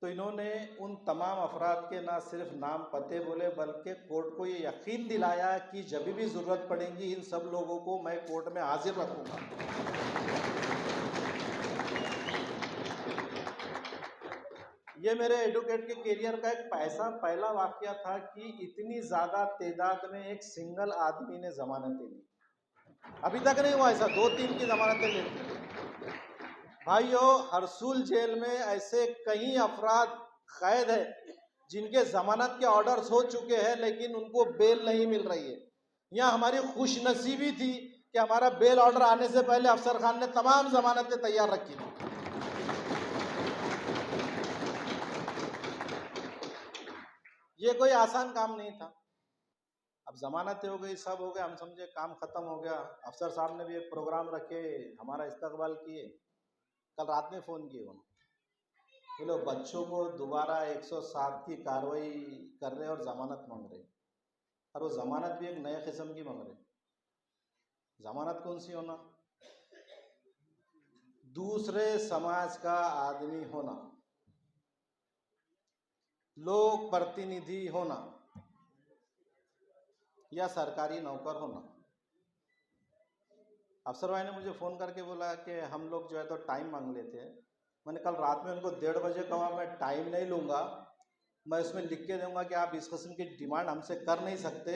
Speaker 4: तो इन्होंने उन तमाम अफराद के ना सिर्फ नाम पते बोले, बल्कि कोर्ट को ये यकीन दिलाया कि जब भी ज़रूरत पड़ेगी इन सब लोगों को मैं कोर्ट में हाजिर रखूँगा। ये मेरे एडवोकेट के करियर का एक पहला वाकया था कि इतनी ज़्यादा तादाद में एक सिंगल आदमी ने ज़मानतें ली। अभी तक नहीं हुआ ऐसा, 2-3 की ज़मानतें लेते। भाइयों, हरसूल जेल में ऐसे कई अफराद कैद है जिनके जमानत के ऑर्डर्स हो चुके हैं, लेकिन उनको बेल नहीं मिल रही है। यहाँ हमारी खुशनसीबी थी कि हमारा बेल ऑर्डर आने से पहले अफसर खान ने तमाम जमानतें तैयार रखी थी। ये कोई आसान काम नहीं था। अब जमानतें हो गई, सब हो गया, हम समझे काम खत्म हो गया। अफसर साहब ने भी एक प्रोग्राम रखे, हमारा इस्तकबाल किए। कल रात में फ़ोन किए उन्होंने, बोले बच्चों को दोबारा 107 की कार्रवाई कर रहे और ज़मानत मांग रहे, और वो ज़मानत भी एक नए किस्म की मांग रहे। ज़मानत कौन सी होना? दूसरे समाज का आदमी होना, लोक प्रतिनिधि होना, या सरकारी नौकर होना। अफसर भाई ने मुझे फ़ोन करके बोला कि हम लोग जो है तो टाइम मांग लेते हैं। मैंने कल रात में उनको 1:30 बजे कहा मैं टाइम नहीं लूँगा, मैं उसमें लिख के दूँगा कि आप इस किस्म की डिमांड हमसे कर नहीं सकते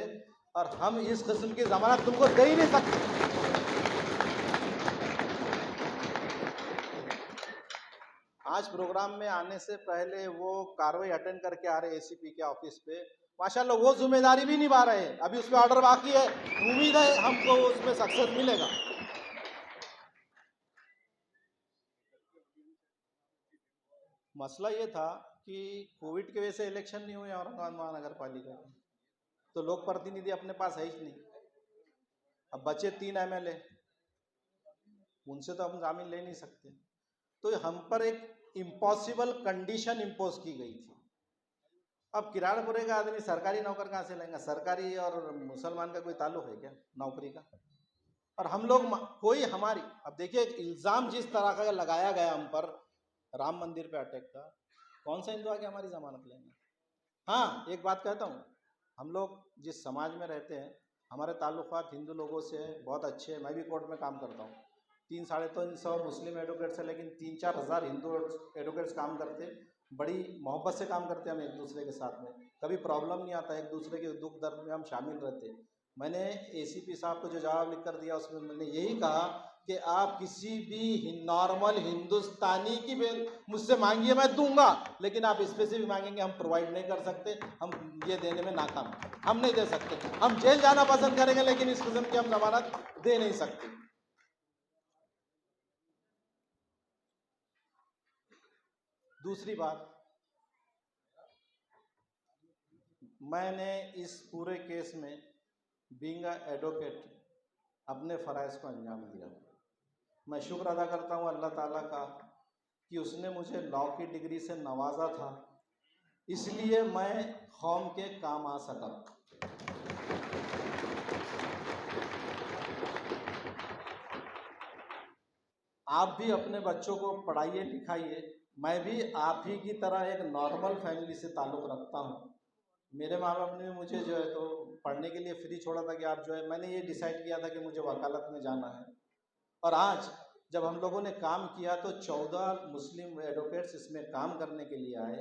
Speaker 4: और हम इस किस्म की ज़मानत तुमको दे ही नहीं सकते। आज प्रोग्राम में आने से पहले वो कार्रवाई अटेंड करके आ रहे एसीपी के ऑफिस पे, माशाल्लाह वो जिम्मेदारी भी निभा रहे हैं। अभी उस पर ऑर्डर बाकी है, उम्मीद है हमको उसमें सक्सेस मिलेगा। मसला ये था कि कोविड की वजह से इलेक्शन नहीं हुए औरंगाबाद महानगर पालिका के, तो लोक प्रतिनिधि अपने पास है ही नहीं। अब बचे 3 MLA, उनसे तो हम जामीन ले नहीं सकते। तो हम पर एक इम्पॉसिबल कंडीशन इम्पोज की गई थी। अब किराड़पुरे का आदमी सरकारी नौकर कहाँ से लेंगे? सरकारी और मुसलमान का कोई ताल्लुक है क्या नौकरी का? और हम लोग कोई हमारी, अब देखिए इल्ज़ाम जिस तरह का लगाया गया हम पर राम मंदिर पे अटैक का, कौन सा हिंदू आके हमारी जमानत लेंगे? हाँ, एक बात कहता हूँ, हम लोग जिस समाज में रहते हैं हमारे ताल्लुकात हिंदू लोगों से बहुत अच्छे हैं। मैं भी कोर्ट में काम करता हूँ, 300-350 मुस्लिम एडवोकेट्स हैं, लेकिन 3-4 हज़ार हिंदू एडवोकेट्स काम करते, बड़ी मोहब्बत से काम करते हैं हम एक दूसरे के साथ में, कभी प्रॉब्लम नहीं आता, एक दूसरे के दुख दर्द में हम शामिल रहते। मैंने एसीपी साहब को जो जवाब लिख कर दिया उसमें मैंने यही कहा कि आप किसी भी नॉर्मल हिंदुस्तानी की मुझसे मांगिए मैं दूंगा, लेकिन आप स्पेसिफिक मांगेंगे हम प्रोवाइड नहीं कर सकते, हम ये देने में नाकाम, हम नहीं दे सकते। हम जेल जाना पसंद करेंगे लेकिन इस किस्म की हम जमानत दे नहीं सकते। दूसरी बात, मैंने इस पूरे केस में बीइंग एडवोकेट अपने फ़राइज़ को अंजाम दिया। मैं शुक्र अदा करता हूँ अल्लाह ताला का कि उसने मुझे लॉ की डिग्री से नवाजा था, इसलिए मैं कौम के काम आ सका। आप भी अपने बच्चों को पढ़ाइए लिखाइए। मैं भी आप ही की तरह एक नॉर्मल फैमिली से ताल्लुक़ रखता हूँ। मेरे माँ बाप ने मुझे जो है तो पढ़ने के लिए फ्री छोड़ा था कि आप जो है, मैंने ये डिसाइड किया था कि मुझे वकालत में जाना है। और आज जब हम लोगों ने काम किया तो 14 मुस्लिम एडवोकेट्स इसमें काम करने के लिए आए।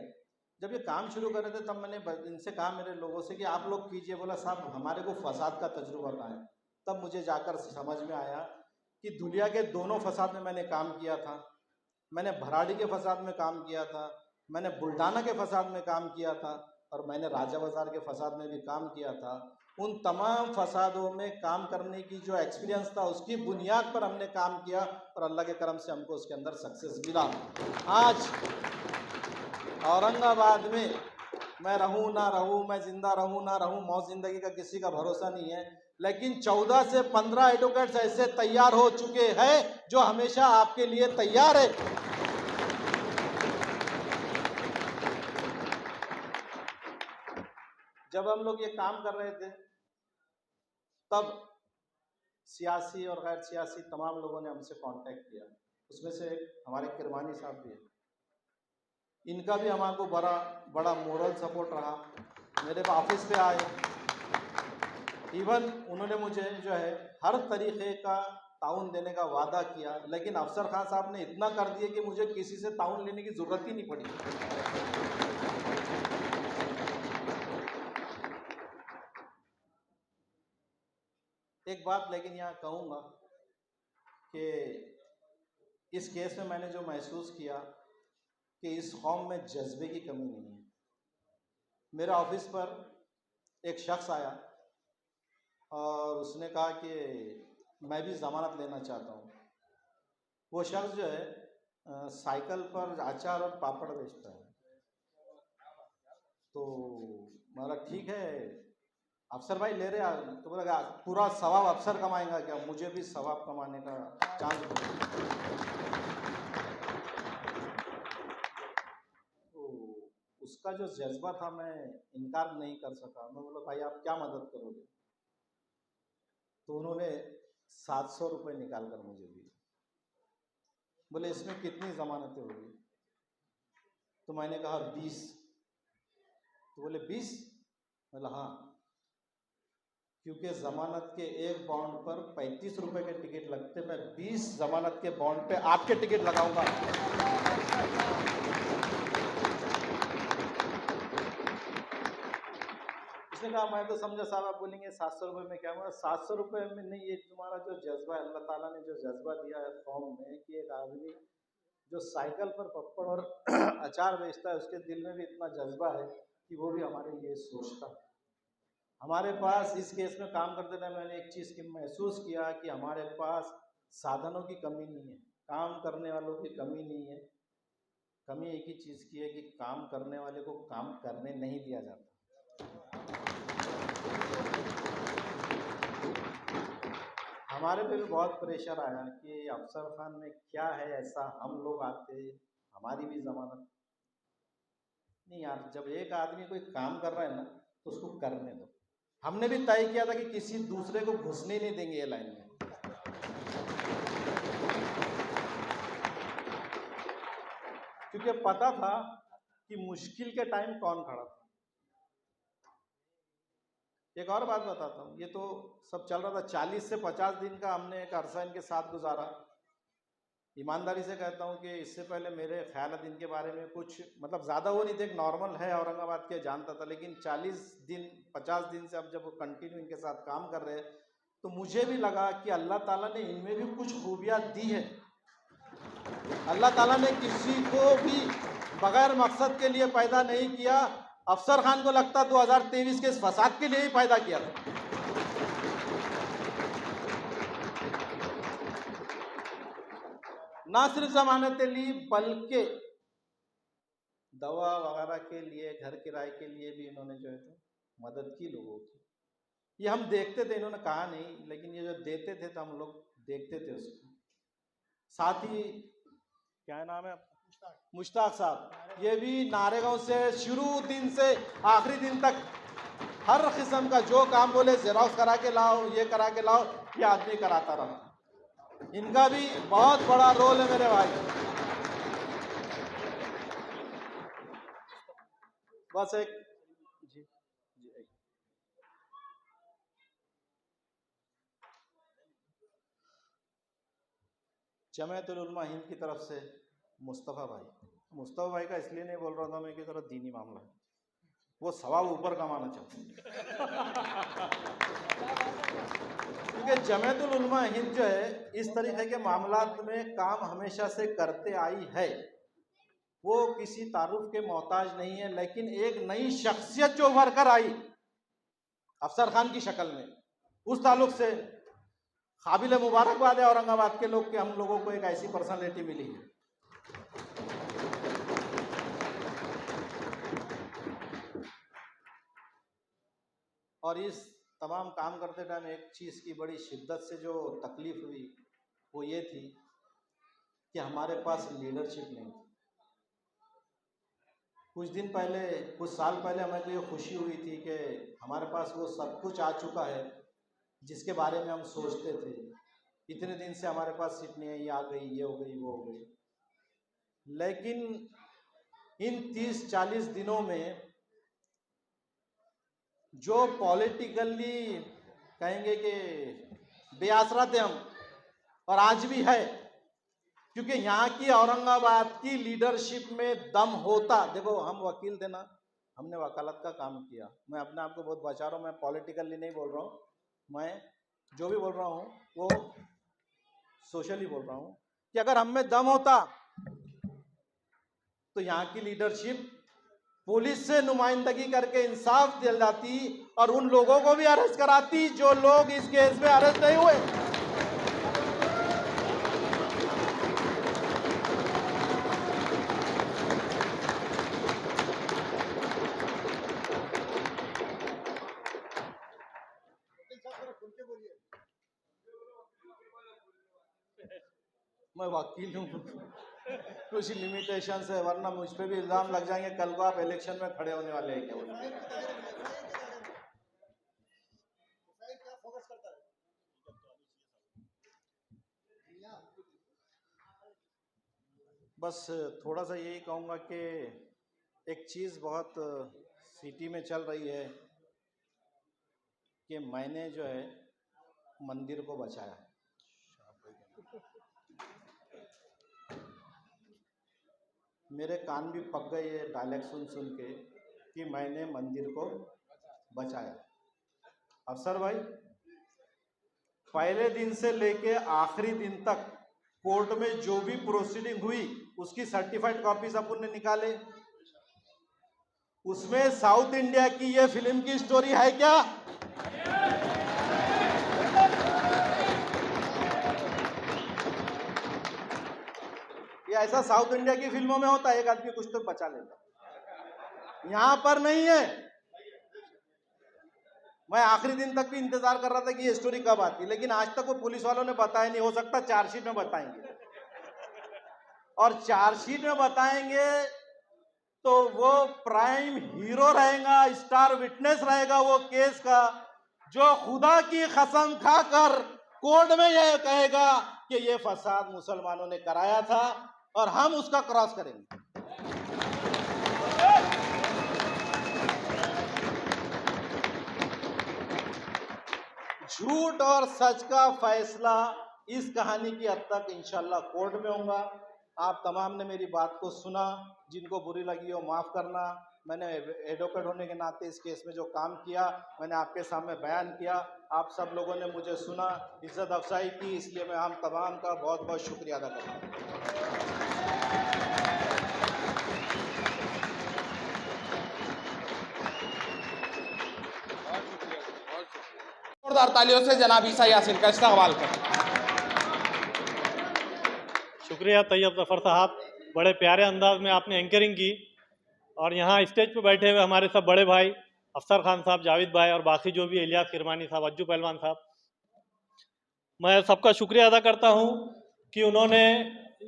Speaker 4: जब ये काम शुरू कर रहे थे तब मैंने इनसे कहा, मेरे लोगों से, कि आप लोग कीजिए। बोला साहब हमारे को फसाद का तजुर्बा कहाँ है। तब मुझे जाकर समझ में आया कि दुनिया के दोनों फसाद में मैंने काम किया था। मैंने भराड़ी के फसाद में काम किया था, मैंने बुल्ढाना के फसाद में काम किया था, और मैंने राजा बाजार के फसाद में भी काम किया था। उन तमाम फसादों में काम करने की जो एक्सपीरियंस था उसकी बुनियाद पर हमने काम किया और अल्लाह के करम से हमको उसके अंदर सक्सेस मिला। आज औरंगाबाद में मैं रहूं ना रहूं, मैं जिंदा रहूं ना रहूं, मौत जिंदगी का किसी का भरोसा नहीं है, लेकिन 14 से 15 एडवोकेट्स ऐसे तैयार हो चुके हैं जो हमेशा आपके लिए तैयार है। जब हम लोग ये काम कर रहे थे तब सियासी और गैर सियासी तमाम लोगों ने हमसे कांटेक्ट किया। उसमें से हमारे किरमानी साहब भी हैं, इनका भी हमारे बड़ा मोरल सपोर्ट रहा। मेरे ऑफिस पे आए, इवन उन्होंने मुझे जो है हर तरीके का ताउन देने का वादा किया, लेकिन अफसर खान साहब ने इतना कर दिया कि मुझे किसी से ताउन लेने की ज़रूरत ही नहीं पड़ी। एक बात लेकिन यहाँ कहूँगा कि इस केस में मैंने जो महसूस किया कि इस कौम में जज्बे की कमी नहीं है। मेरे ऑफिस पर एक शख्स आया और उसने कहा कि मैं भी ज़मानत लेना चाहता हूँ। वो शख्स जो है साइकिल पर अचार और पापड़ बेचता है। तो बोला ठीक है अफसर भाई ले रहे हैं, तो बोला पूरा सवाब अफसर कमाएगा क्या, मुझे भी सवाब कमाने का चांस दो। तो उसका जो जज्बा था मैं इनकार नहीं कर सका। मैं बोला भाई आप क्या मदद करोगे। तो उन्होंने 700 रुपये निकाल कर मुझे दिए। बोले इसमें कितनी ज़मानतें होगी। तो मैंने कहा 20। तो बोले 20। बोला हाँ, क्योंकि ज़मानत के एक बॉन्ड पर 35 रुपए के टिकट लगते, मैं 20 ज़मानत के बॉन्ड पे आपके टिकट लगाऊंगा। उसने कहा मैं तो समझा साहब आप बोलेंगे 700 रुपये में क्या हुआ। 700 रुपये में नहीं, ये तुम्हारा जो जज्बा है, अल्लाह ताला ने जो जज्बा दिया है कौम में कि एक आदमी जो साइकिल पर पप्पड़ और अचार बेचता है उसके दिल में भी इतना जज्बा है कि वो भी हमारे लिए सोचता है। हमारे पास इस केस में काम करते टाइम मैंने एक चीज़ की महसूस किया कि हमारे पास साधनों की कमी नहीं है, काम करने वालों की कमी नहीं है। कमी एक ही चीज़ की है कि काम करने वाले को काम करने नहीं दिया जाता। हमारे पे भी बहुत प्रेशर आया कि अफसर खान में क्या है ऐसा, हम लोग आते हमारी भी जमानत नहीं। यार जब एक आदमी कोई काम कर रहा है ना तो उसको करने दो। हमने भी तय किया था कि किसी दूसरे को घुसने नहीं देंगे ये लाइन में। क्योंकि पता था कि मुश्किल के टाइम कौन खड़ा था। एक और बात बताता हूँ, ये तो सब चल रहा था, 40 से 50 दिन का हमने एक अरसा इनके साथ गुजारा। ईमानदारी से कहता हूँ कि इससे पहले मेरे ख्याल इनके बारे में कुछ मतलब ज़्यादा वो नहीं थे, एक नॉर्मल है औरंगाबाद के जानता था। लेकिन 40 दिन 50 दिन से अब जब वो कंटिन्यू इनके साथ काम कर रहे हैं तो मुझे भी लगा कि अल्लाह ताला ने इनमें भी कुछ खूबियाँ दी है। अल्लाह ताला ने किसी को भी बगैर मकसद के लिए पैदा नहीं किया। अफसर खान को लगता 2023 के इस फसाद के लिए ही पैदा किया था। ना सिर्फ जमानतें ली बल्कि दवा वगैरह के लिए, घर किराए के लिए भी इन्होंने जो है तो मदद की लोगों की। ये हम देखते थे, इन्होंने कहा नहीं, लेकिन ये जो देते थे तो हम लोग देखते थे उसको। साथ ही क्या नाम है, मुश्ताक साहब, ये भी नारेगांव से शुरू दिन से आखिरी दिन तक हर किस्म का जो काम बोले जेरॉक्स करा के लाओ, ये करा के लाओ, ये आदमी कराता रहा। इनका भी बहुत बड़ा रोल है मेरे भाई। बस एक जी जी जमायतुल उलमा हिंद की तरफ से मुस्तफ़ा भाई का इसलिए नहीं बोल रहा था मैं कि जरा दीनी मामला है, वो सवाब ऊपर कमाना चाहते हैं। क्योंकि जमायतुल उलमा हिंद जो है इस तरीके के मामलात में काम हमेशा से करते आई है, वो किसी तारुफ के मोहताज नहीं है। लेकिन एक नई शख्सियत जो उभर कर आई अफसर खान की शक्ल में, उस ताल्लुक से काबिल मुबारकबाद है औरंगाबाद के लोग कि हम लोगों को एक ऐसी पर्सनालिटी मिली है। और इस तमाम काम करते टाइम एक चीज़ की बड़ी शिद्दत से जो तकलीफ हुई वो ये थी कि हमारे पास लीडरशिप नहीं थी। कुछ साल पहले हमें तो ये खुशी हुई थी कि हमारे पास वो सब कुछ आ चुका है जिसके बारे में हम सोचते थे। इतने दिन से हमारे पास सीट नहीं है, ये आ गई, ये हो गई, वो हो गई। लेकिन इन 30-40 दिनों में जो पॉलिटिकली कहेंगे कि बेआसरा थे हम, और आज भी है, क्योंकि यहाँ की औरंगाबाद की लीडरशिप में दम होता। देखो, हम वकील थे ना, हमने वकालत का काम किया। मैं अपने आप को बहुत बचा रहा हूँ, मैं पॉलिटिकली नहीं बोल रहा हूँ, मैं जो भी बोल रहा हूँ वो सोशली बोल रहा हूँ कि अगर हम में दम होता तो यहाँ की लीडरशिप पुलिस से नुमाइंदगी करके इंसाफ दिलाती और उन लोगों को भी अरेस्ट कराती जो लोग इस केस में अरेस्ट नहीं हुए। मैं वकील हूँ, कुछ लिमिटेशन है, वरना मुझ पे भी इल्जाम लग जाएंगे कल को आप इलेक्शन में खड़े होने वाले हैं क्या। बस थोड़ा सा यही कहूँगा कि एक चीज़ बहुत सिटी में चल रही है कि मैंने जो है मंदिर को बचाया। मेरे कान भी पक गए ये डायलॉग सुन सुन के कि मैंने मंदिर को बचाया। अफसर भाई, पहले दिन से लेके आखिरी दिन तक कोर्ट में जो भी प्रोसीडिंग हुई उसकी सर्टिफाइड कॉपीज अपन ने निकाले। उसमें साउथ इंडिया की ये फिल्म की स्टोरी है क्या? ये ऐसा साउथ इंडिया की फिल्मों में होता है, एक आदमी कुछ तो बचा लेता, यहां पर नहीं है। मैं आखिरी दिन तक भी इंतजार कर रहा था कि ये स्टोरी कब आती, लेकिन आज तक वो पुलिस वालों ने बताया नहीं। हो सकता चार्जशीट में बताएंगे, और चार्जशीट में बताएंगे तो वो प्राइम हीरो रहेगा, स्टार विटनेस रहेगा वो केस का, जो खुदा की कसम खाकर कोर्ट में यह कहेगा कि ये फसाद मुसलमानों ने कराया था और हम उसका क्रॉस करेंगे। झूठ और सच का फैसला इस कहानी की हद तक इंशाल्लाह कोर्ट में होगा। आप तमाम ने मेरी बात को सुना, जिनको बुरी लगी हो माफ़ करना। मैंने एडवोकेट होने के नाते इस केस में जो काम किया मैंने आपके सामने बयान किया। आप सब लोगों ने मुझे सुना, इज्जत अफजाई की, इसलिए मैं हम तमाम का बहुत बहुत शुक्रिया अदा करता हूँ।
Speaker 1: जोरदार तालियों से जनाब ईसा यासीन का इस्तकबाल करें।
Speaker 5: शुक्रिया तैयब जफ़र साहब, बड़े प्यारे अंदाज में आपने एंकरिंग की। और यहाँ स्टेज पे बैठे हुए हमारे सब बड़े भाई अफसर खान साहब, जावेद भाई और बाकी जो भी इलियास किरमानी साहब, अज्जू पहलवान साहब, मैं सबका शुक्रिया अदा करता हूँ कि उन्होंने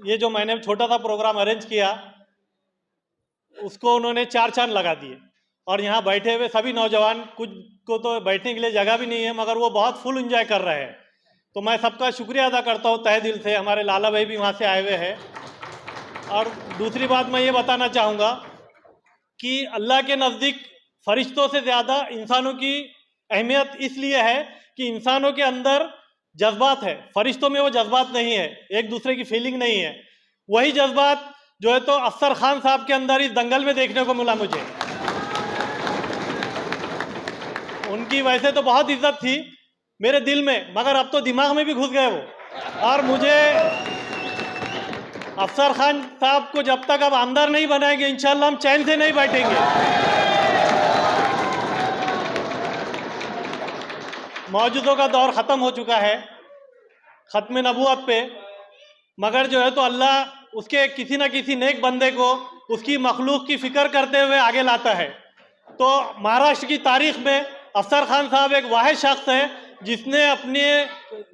Speaker 5: ये जो मैंने छोटा सा प्रोग्राम अरेंज किया उसको उन्होंने 4 चांद लगा दिए। और यहाँ बैठे हुए सभी नौजवान, कुछ को तो बैठने के लिए जगह भी नहीं है, मगर वो बहुत फुल एंजॉय कर रहे हैं। तो मैं सबका शुक्रिया अदा करता हूँ तहे दिल से। हमारे लाला भाई भी वहाँ से आए हुए हैं। और दूसरी बात मैं ये बताना चाहूँगा कि अल्लाह के नज़दीक फरिश्तों से ज़्यादा इंसानों की अहमियत इसलिए है कि इंसानों के अंदर जज्बात है, फरिश्तों में वो जज्बात नहीं है, एक दूसरे की फीलिंग नहीं है। वही जज्बात जो है तो अफसर खान साहब के अंदर इस दंगल में देखने को मिला मुझे। उनकी वैसे तो बहुत इज्जत थी मेरे दिल में, मगर अब तो दिमाग में भी घुस गए वो। और मुझे अफसर खान साहब को जब तक अब अंदर नहीं बनाएंगे इंशाल्लाह हम चैन से नहीं बैठेंगे। मौजूदों का दौर ख़त्म हो चुका है ख़त्म नबूवत पे, मगर जो है तो अल्लाह उसके किसी न किसी नेक बंदे को उसकी मखलूक की फ़िक्र करते हुए आगे लाता है। तो महाराष्ट्र की तारीख में अफसर खान साहब एक वाहिद शख्स है जिसने अपने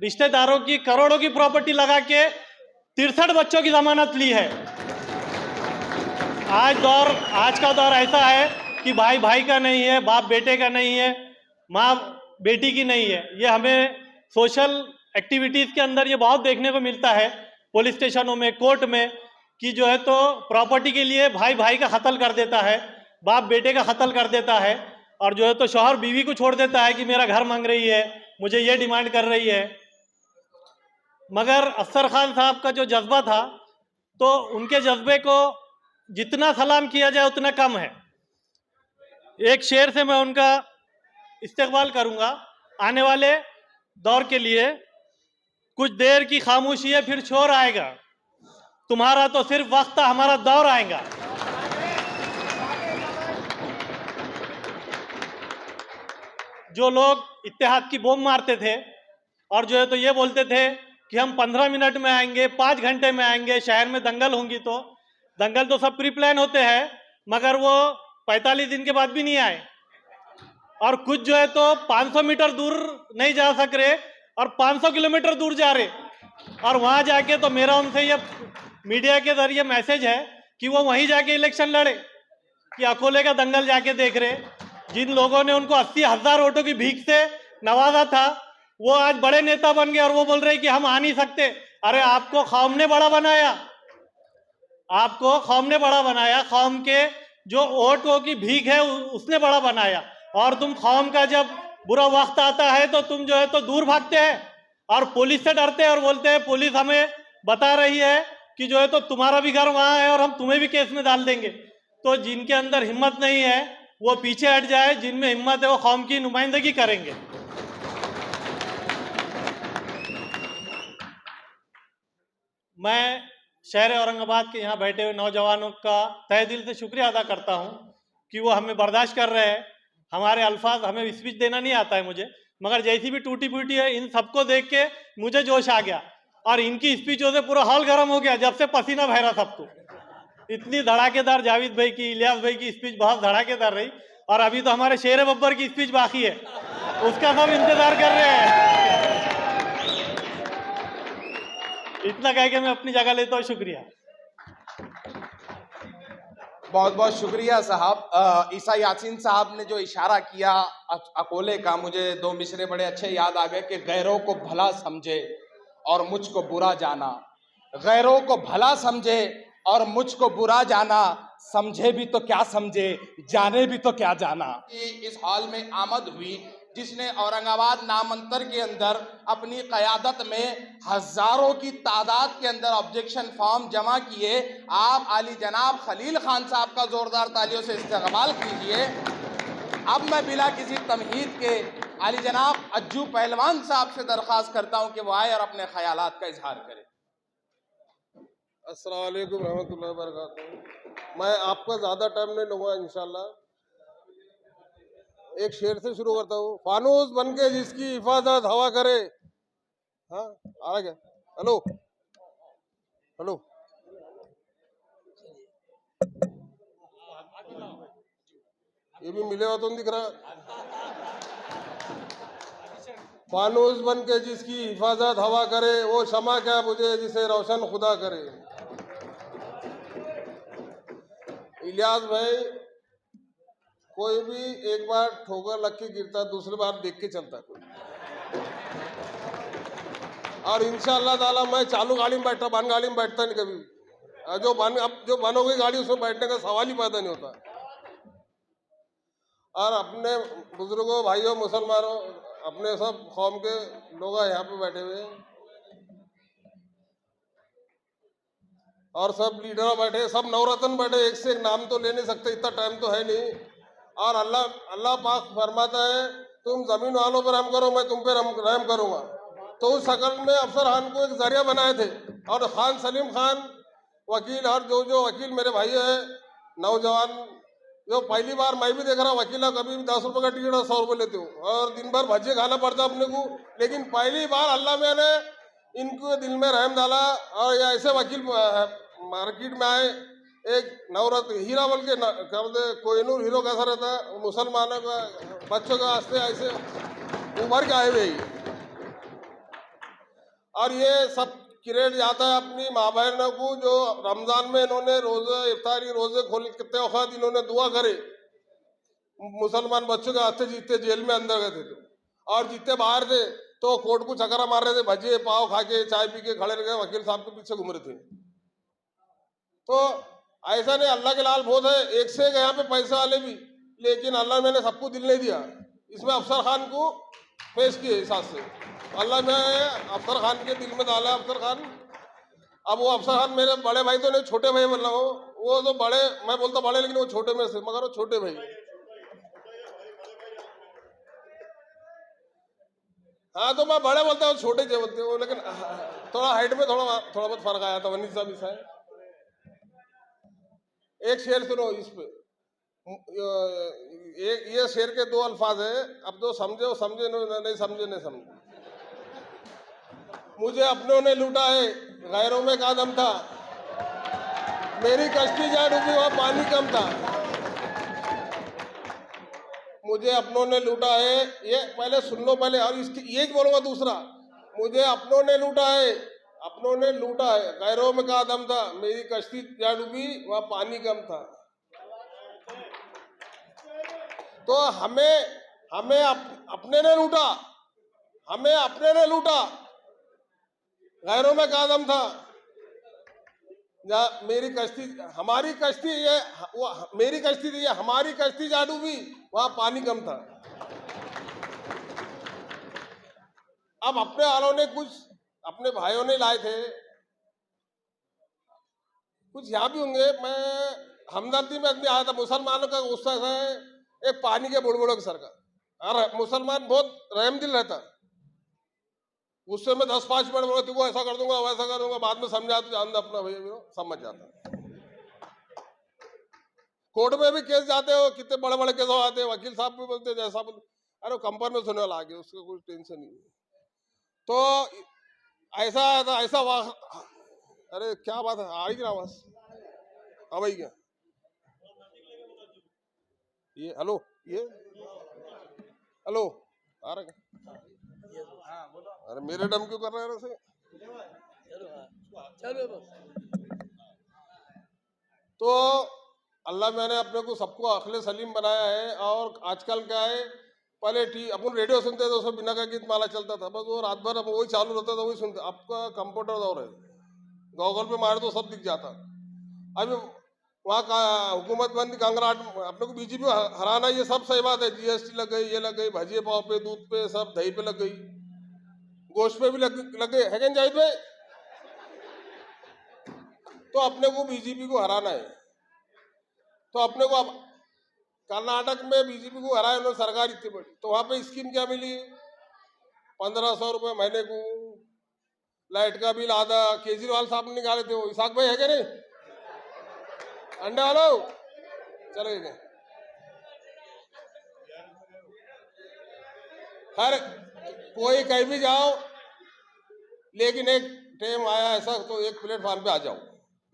Speaker 5: रिश्तेदारों की करोड़ों की प्रॉपर्टी लगा के 63 बच्चों की ज़मानत ली है। आज का दौर ऐसा है कि भाई भाई का नहीं है, बाप बेटे का नहीं है, माँ बेटी की नहीं है। ये हमें सोशल एक्टिविटीज़ के अंदर ये बहुत देखने को मिलता है, पुलिस स्टेशनों में, कोर्ट में, कि जो है तो प्रॉपर्टी के लिए भाई भाई का कत्ल कर देता है, बाप बेटे का कत्ल कर देता है, और जो है तो शौहर बीवी को छोड़ देता है कि मेरा घर मांग रही है, मुझे ये डिमांड कर रही है। मगर अफसर खान साहब का जो जज्बा था, तो उनके जज्बे को जितना सलाम किया जाए उतना कम है। एक शेर से मैं उनका इस्तेक़बाल करूंगा आने वाले दौर के लिए। कुछ देर की खामोशी है फिर शोर आएगा, तुम्हारा तो सिर्फ वक्त था, हमारा दौर आएगा। जो लोग इत्तेहाद की बम मारते थे और जो है तो ये बोलते थे कि हम 15 मिनट में आएंगे, 5 घंटे में आएंगे, शहर में दंगल होंगी, तो दंगल तो सब प्री प्लान होते हैं, मगर वो 45 दिन के बाद भी नहीं आए। और कुछ जो है तो 500 मीटर दूर नहीं जा सक रहे और 500 किलोमीटर दूर जा रहे। और वहाँ जाके तो मेरा उनसे ये मीडिया के जरिए मैसेज है कि वो वहीं जाके इलेक्शन लड़े, कि अकोले का दंगल जाके देख रहे। जिन लोगों ने उनको 80,000 वोटों की भीख से नवाजा था वो आज बड़े नेता बन गए और वो बोल रहे कि हम आ नहीं सकते। अरे आपको कौम ने बड़ा बनाया, आपको कौम ने बड़ा बनाया, कौम के जो वोटों की भीख है उसने बड़ा बनाया। और तुम कौम का जब बुरा वक्त आता है तो तुम जो है तो दूर भागते हैं और पुलिस से डरते हैं और बोलते हैं पुलिस हमें बता रही है कि जो है तो तुम्हारा भी घर वहाँ है और हम तुम्हें भी केस में डाल देंगे। तो जिनके अंदर हिम्मत नहीं है वो पीछे हट जाए, जिनमें हिम्मत है वो कौम की नुमाइंदगी करेंगे। मैं शहर औरंगाबाद के यहाँ बैठे हुए नौजवानों का तहे दिल से शुक्रिया अदा करता हूँ कि वो हमें बर्दाश्त कर रहे हैं। हमारे अल्फाज, हमें स्पीच देना नहीं आता है मुझे, मगर जैसी भी टूटी फूटी है इन सबको देख के मुझे जोश आ गया और इनकी स्पीचों से पूरा हॉल गर्म हो गया, जब से पसीना बह रहा सबको। इतनी धड़ाकेदार जावेद भाई की, इलियास भाई की स्पीच बहुत धड़ाकेदार रही। और अभी तो हमारे शेर बब्बर की स्पीच बाकी है, उसका सब इंतजार कर रहे हैं। इतना कह के मैं अपनी जगह लेता हूँ, शुक्रिया।
Speaker 1: बहुत बहुत शुक्रिया साहब। ईसा यासीन साहब ने जो इशारा किया अकोले का, मुझे 2 मिसरे बड़े अच्छे याद आ गए कि गैरों को भला समझे और मुझको बुरा जाना। गैरों को भला समझे और मुझको बुरा जाना, समझे भी तो क्या समझे, जाने भी तो क्या जाना। इस हॉल में आमद हुई जिसने औरंगाबाद नामांतर के अंदर अपनी क़यादत में हजारों की तादाद के अंदर ऑब्जेक्शन फॉर्म जमा किए। आप आली जनाब खलील खान साहब का जोरदार तालियों से इस्तेक़बाल कीजिए। अब मैं बिला किसी तमहीद के आली जनाब अज्जू पहलवान साहब से दरख्वास्त करता हूं कि वो आए और अपने ख्यालात का इजहार करें।
Speaker 6: अस्सलाम वालेकुम रहमतुल्लाहि व बरकातहू। मैं आपका ज़्यादा टाइम नहीं लूँगा इंशाल्लाह। एक शेर से शुरू करता हूँ। फानूस बन के जिसकी हिफाजत हवा करे। हाँ आ गया। हेलो हेलो, ये भी मिले हुआ तो नहीं दिख रहा। फानूस बन के जिसकी हिफाजत हवा करे, वो शमा क्या बुझे जिसे रोशन खुदा करे। इलियास भाई, कोई भी एक बार ठोकर लग के गिरता, दूसरी बार देख के चलता। कोई और इंशाअल्लाह ताला मैं चालू गाड़ी में बैठता, बंद गाड़ी में बैठता नहीं कभी। और जो बंद हो गई गाड़ी उसमें बैठने का सवाल ही पैदा नहीं होता। और अपने बुजुर्गों, भाइयों, मुसलमानों, अपने सब कौम के लोग यहाँ पे बैठे हुए हैं और सब लीडर बैठे, सब नवरत्न बैठे, एक से एक नाम तो ले नहीं सकते, इतना टाइम तो है नहीं। और अल्लाह पाक फरमाता है तुम जमीन वालों पर रहम करो, मैं तुम पे रहम करूंगा। तो उस शकल में अफसर खान को एक जरिया बनाए थे। और खान सलीम खान वकील और जो वकील मेरे भाई है नौजवान, जो पहली बार मैं भी देख रहा हूँ वकील, कभी भी 10 रुपये का टिकट और 100 रुपये लेते हो और दिन भर भज्जे खाना पड़ता अपने को, लेकिन पहली बार अल्लाह ने इनको दिल में रहम डाला और ये ऐसे वकील मार्केट में आए। एक नवरत्न हीरा बोल के कोहिनूर हीरो कैसा रहता है, मुसलमानों का बच्चों का वास्ते ऐसे उभर के आए हुए। और ये सब क्रेडिट जाता है अपनी माँ बहनों को, जो रमजान में इन्होंने रोजे इफ्तारी रोजे खोलते वक्त इन्होंने दुआ करे। मुसलमान बच्चों के हाथ से जीते जेल में अंदर गए थे और जीते बाहर थे तो कोर्ट को चक्कर मार रहे थे, भजे पाव खा के चाय पी के खड़े रह गए, वकील साहब के पीछे घूम रहे थे। तो ऐसा नहीं, अल्लाह के लाल बहुत है, एक से एक यहाँ पे पैसे वाले भी, लेकिन अल्लाह मैंने सबको दिल नहीं दिया। इसमें अफसर खान को पेश किए हिसाब से अल्लाह ने अफसर खान के दिल में डाला। अफसर खान, अब वो अफसर खान मेरे बड़े भाई तो नहीं, छोटे भाई बोल रहा हूँ, वो तो बड़े, मैं बोलता बड़े लेकिन वो छोटे में से, मगर वो छोटे भाई। हाँ तो मैं बड़े बोलता हूँ, छोटे जो बोलते हो, लेकिन थोड़ा हाइट में थोड़ा बहुत फर्क आया था। वनी साहब है एक शेर सुनो इस पे, ये शेर के 2 अल्फाज है, अब जो समझे वो समझे, नहीं समझे नहीं समझे। मुझे अपनों ने लूटा है, गैरों में का दम था, मेरी कश्ती जा डूबी वहां पानी कम था। मुझे अपनों ने लूटा है, ये पहले सुन लो पहले, और इसकी ये बोलूंगा दूसरा, मुझे अपनों ने लूटा है, अपनों ने लूटा है, गैरों में का दम था, मेरी कश्ती जा डूबी वहां पानी कम था। तो हमें अपने ने लूटा, हमें अपने ने लूटा, गैरों में का दम था, मेरी कश्ती, हमारी कश्ती, ये वो मेरी कश्ती थी, ये हमारी कश्ती जा डूबी वहां पानी कम था। अब अपने वालों ने कुछ, अपने भाइयों ने लाए थे, कुछ यहाँ भी होंगे, मैं हमदर्दी में आदमी आया था, मुसलमानों का गुस्सा है एक पानी के बुड़बुड़ों के सर का, और मुसलमान बहुत रहम दिल रहता, गुस्से में 10-5 मिनट बोलते को ऐसा कर दूंगा वैसा कर दूंगा, बाद में समझा तो जान दो अपना भैया समझ जाता। कोर्ट में भी केस जाते हो, कितने बड़े बड़े केस आते हैं, वकील साहब भी बोलते जैसा बोलते, अरे कंपन में सुनने वाला आ गया, उसका कुछ टेंशन नहीं। तो ऐसा अरे क्या बात है, आ गई ना आवाज, अब आई क्या ये, हेलो ये हेलो आ रहा क्या? अरे मेरे डम क्यों कर रहे हैं ऐसे? तो अल्लाह मैंने अपने को सबको अखले सलीम बनाया है। और आजकल क्या है, पहले अपन रेडियो सुनते थे, उसमें बिना का गीत माला चलता था, बस वो रात भर वही चालू रहता था, वही सुनते। आपका कंप्यूटर दौर है, गूगल पे मारे तो सब दिख जाता। अभी वहाँ का हुकूमत बंदी कांगराट, अपने को बीजेपी हराना, ये सब सही बात है, जीएसटी लग गई, ये लग गई, भजिए पाव पे, दूध पे, सब दही पे लग गई, गोश्त पे भी लग गए, है क्या जाहिद भाई? तो अपने को बीजेपी को हराना है, तो अपने को अब कर्नाटक में बीजेपी को हराया उन्होंने, सरकार इतनी बड़ी, तो वहां पे स्कीम क्या मिली, 1500 रुपये महीने को, लाइट का बिल आधा, केजरीवाल साहब ने निकाले थे वो। इसाक भाई है क्या नहीं, अंडे वालो चले गए। हर कोई कहीं भी जाओ, लेकिन एक टाइम आया ऐसा तो एक प्लेटफॉर्म पे आ जाओ,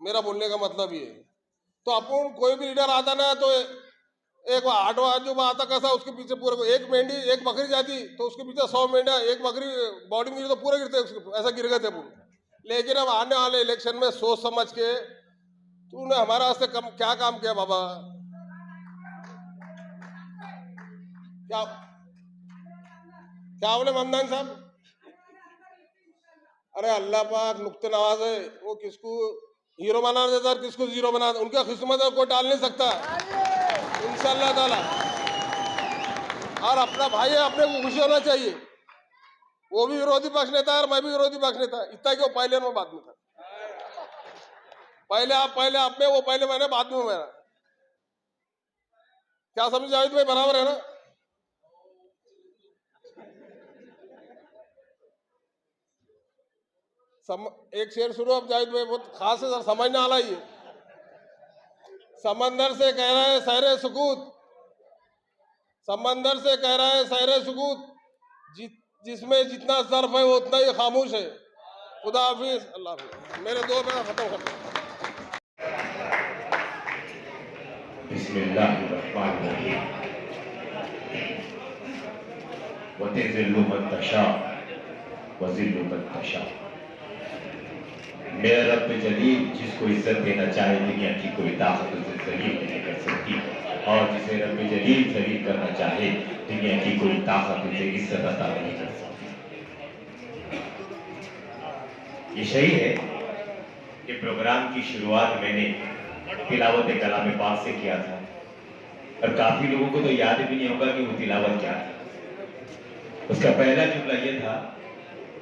Speaker 6: मेरा बोलने का मतलब ये है। तो अपन कोई भी लीडर आता ना, तो एक आठवा जो आता कैसा, उसके पीछे पूरे एक मेंढी एक बकरी जाती तो उसके पीछे 100 मेंढा, एक बकरी बॉडी में गिरी तो पूरे गिरते, उसके ऐसा गिर गए थे पूरे। लेकिन अब आने वाले इलेक्शन में सोच समझ के, तूने हमारा वास्ते क्या काम किया बाबा, क्या बोले ममदान साहब? अरे अल्लाह पाक नुक्ते नवाज है, वो किसको हीरो बना देता है, किसको जीरो बना देता, उनका किस्मत है, कोई टाल नहीं सकता इंशाअल्लाह ताला। और अपना भाई है, अपने को खुशी होना चाहिए। वो भी विरोधी पक्ष नेता है और मैं भी विरोधी पक्ष नेता, इतना क्यों पहले में बाद में था। पहले आप में, वो पहले मैंने, बाद में मेरा। क्या समझ जावेद भाई, बराबर है ना? एक शेर शुरू अब जावेद भाई, बहुत खास है सर, समझना वाला ही है। समंदर से कह रहा है सहरे सुकूत, समंदर से कह रहा है सहरे सुकूत, जिसमें जितना सर्फ है वो उतना ही खामोश है। खुदा हाफिज, अल्लाह हाफिज। मेरे दो पैसा खत्म कर दो।
Speaker 7: बिस्मिल्लाहिर्रहमानिर्रहीम। वतज़िल्लु मन तशा वज़िल्लु मन तशा। मेरा रब जलील जिसको इज्जत देना चाहे दुनिया की कोई ताकत उसे जलील नहीं कर सकती, और जिसे रब जलील जलील करना चाहे दुनिया की कोई ताकत उसे इज्जत अता नहीं कर सकती। ये सही है कि प्रोग्राम की शुरुआत मैंने तिलावत कलाम पाक से किया था, और काफी लोगों को तो याद भी नहीं होगा कि वो तिलावत क्या था। उसका पहला जुमला ये था,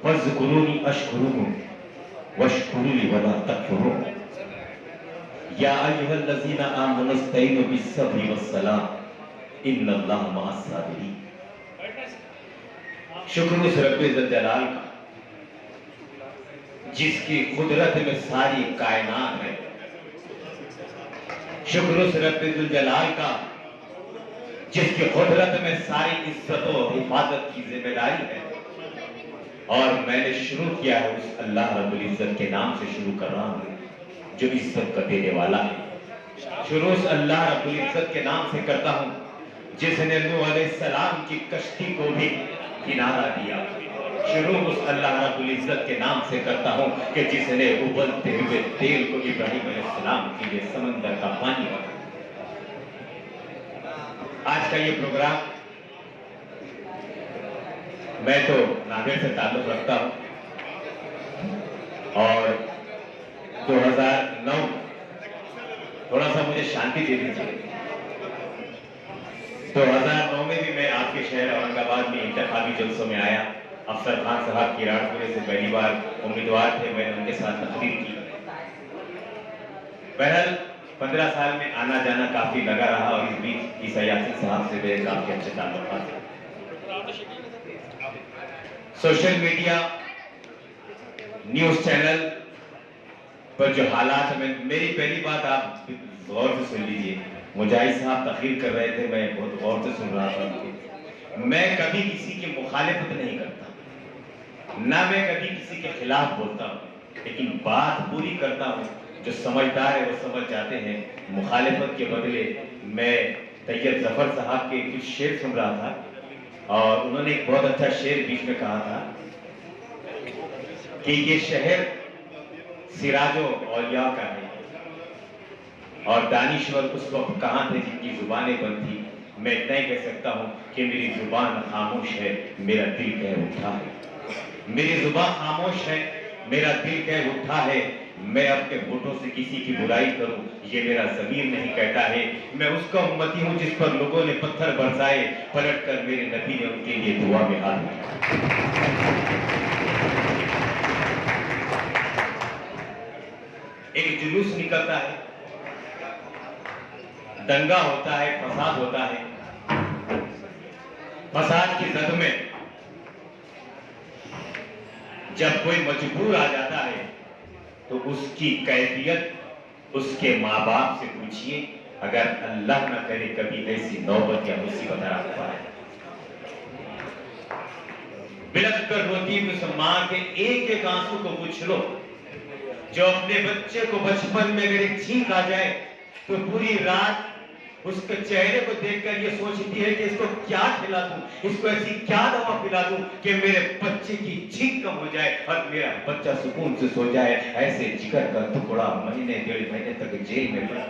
Speaker 7: फज़्कुरूनी अश्कुरुकुम वश्कुरूली वला तकफुरून, या अय्युहल्लज़ीना आमनु इस्तईनु बिस्सब्रि वस्सलाह इन्नल्लाहा मअस साबिरीन। शुक्र उस रब्बे ज़ल जलाल का जिसकी कुदरत में सारी कायनात है, शुक्र उस रब्बे ज़ल जलाल का जिसकी कुदरत में सारी इज्जत और हिफाजत की जिम्मेदारी है। और मैंने शुरू किया है उस अल्लाह रब्बुल इज्जत के नाम से शुरू कर रहा हूँ जो इज्जत का देने वाला है। शुरू उस अल्लाह रब्बुल इज्जत के नाम से करता हूँ जिसने नूह अलैहिस्सलाम की कश्ती को भी किनारा दिया। शुरू उस अल्लाह रब्बुल इज्जत के नाम से करता हूँ कि जिसने उबलते हुए तेल को इब्राहिम अलैहिस्सलाम के लिए समंदर का पानी बना। आज का ये प्रोग्राम मैं तो नांदेड़ से ताल्लुक रखता हूँ, और 2009 थोड़ा सा मुझे शांति दे दीजिए। 2009 में भी मैं आपके शहर औरंगाबाद में इंतखाबी जलसों में आया। अफसर खान साहब किराड़पुरे से पहली बार उम्मीदवार थे, मैंने उनके साथ तकरीर की। बहरहाल 15 साल में आना जाना काफी लगा रहा, और इस बीच ईसा यासीन साहब से मेरे काफी अच्छे ताल्लुकात थे। सोशल मीडिया, न्यूज चैनल पर जो हालात में, मेरी पहली बात आप गौर से सुन लीजिए। मुजाहिद साहब तकरीर कर रहे थे, मैं बहुत गौर से सुन रहा था। मैं कभी किसी की मुखालिफत नहीं करता, ना मैं कभी किसी के खिलाफ बोलता हूँ, लेकिन बात पूरी करता हूँ। जो समझदार है वो समझ जाते हैं। मुखालिफत के बदले मैं तैयब जफर साहब के कुछ शेर सुन रहा था, और उन्होंने एक बहुत अच्छा शेर बीच में कहा था कि ये शहर सिराजो औलिया का है, और दानिश्वर उस वक्त कहाँ थे जिनकी जुबानें बंद थी। मैं इतना ही कह सकता हूँ कि मेरी जुबान खामोश है, मेरा दिल कह उठा है। मेरी जुबान खामोश है, मेरा दिल कह उठा है। मैं अपने होठों से किसी की बुराई करूं, ये मेरा ज़मीर नहीं कहता है। मैं उसका उम्मती हूं जिस पर लोगों ने पत्थर बरसाए, पलटकर मेरे नबी ने उनके लिए दुआ में हाथ उठाया। एक जुलूस निकलता है, दंगा होता है, फसाद होता है। फसाद की जद में जब कोई मजबूर आ जाता है तो उसकी कैफियत उसके माँ बाप से पूछिए, अगर अल्लाह ना करे कभी ऐसी नौबत या मुसीबत आ पाए। बिलख कर रोती उस माँ के एक एक आंसू को पूछ लो, जो अपने बच्चे को बचपन में अगर एक छींक आ जाए तो पूरी रात उसके चेहरे को देखकर ये सोचती है कि इसको क्या खिला दूं, इसको ऐसी क्या दवा पिला दूं कि मेरे बच्चे की छींक कम हो जाए और मेरा बच्चा सुकून से सो जाए। ऐसे जिगर का टुकड़ा महीने 1.5 महीने तक जेल में पड़ा।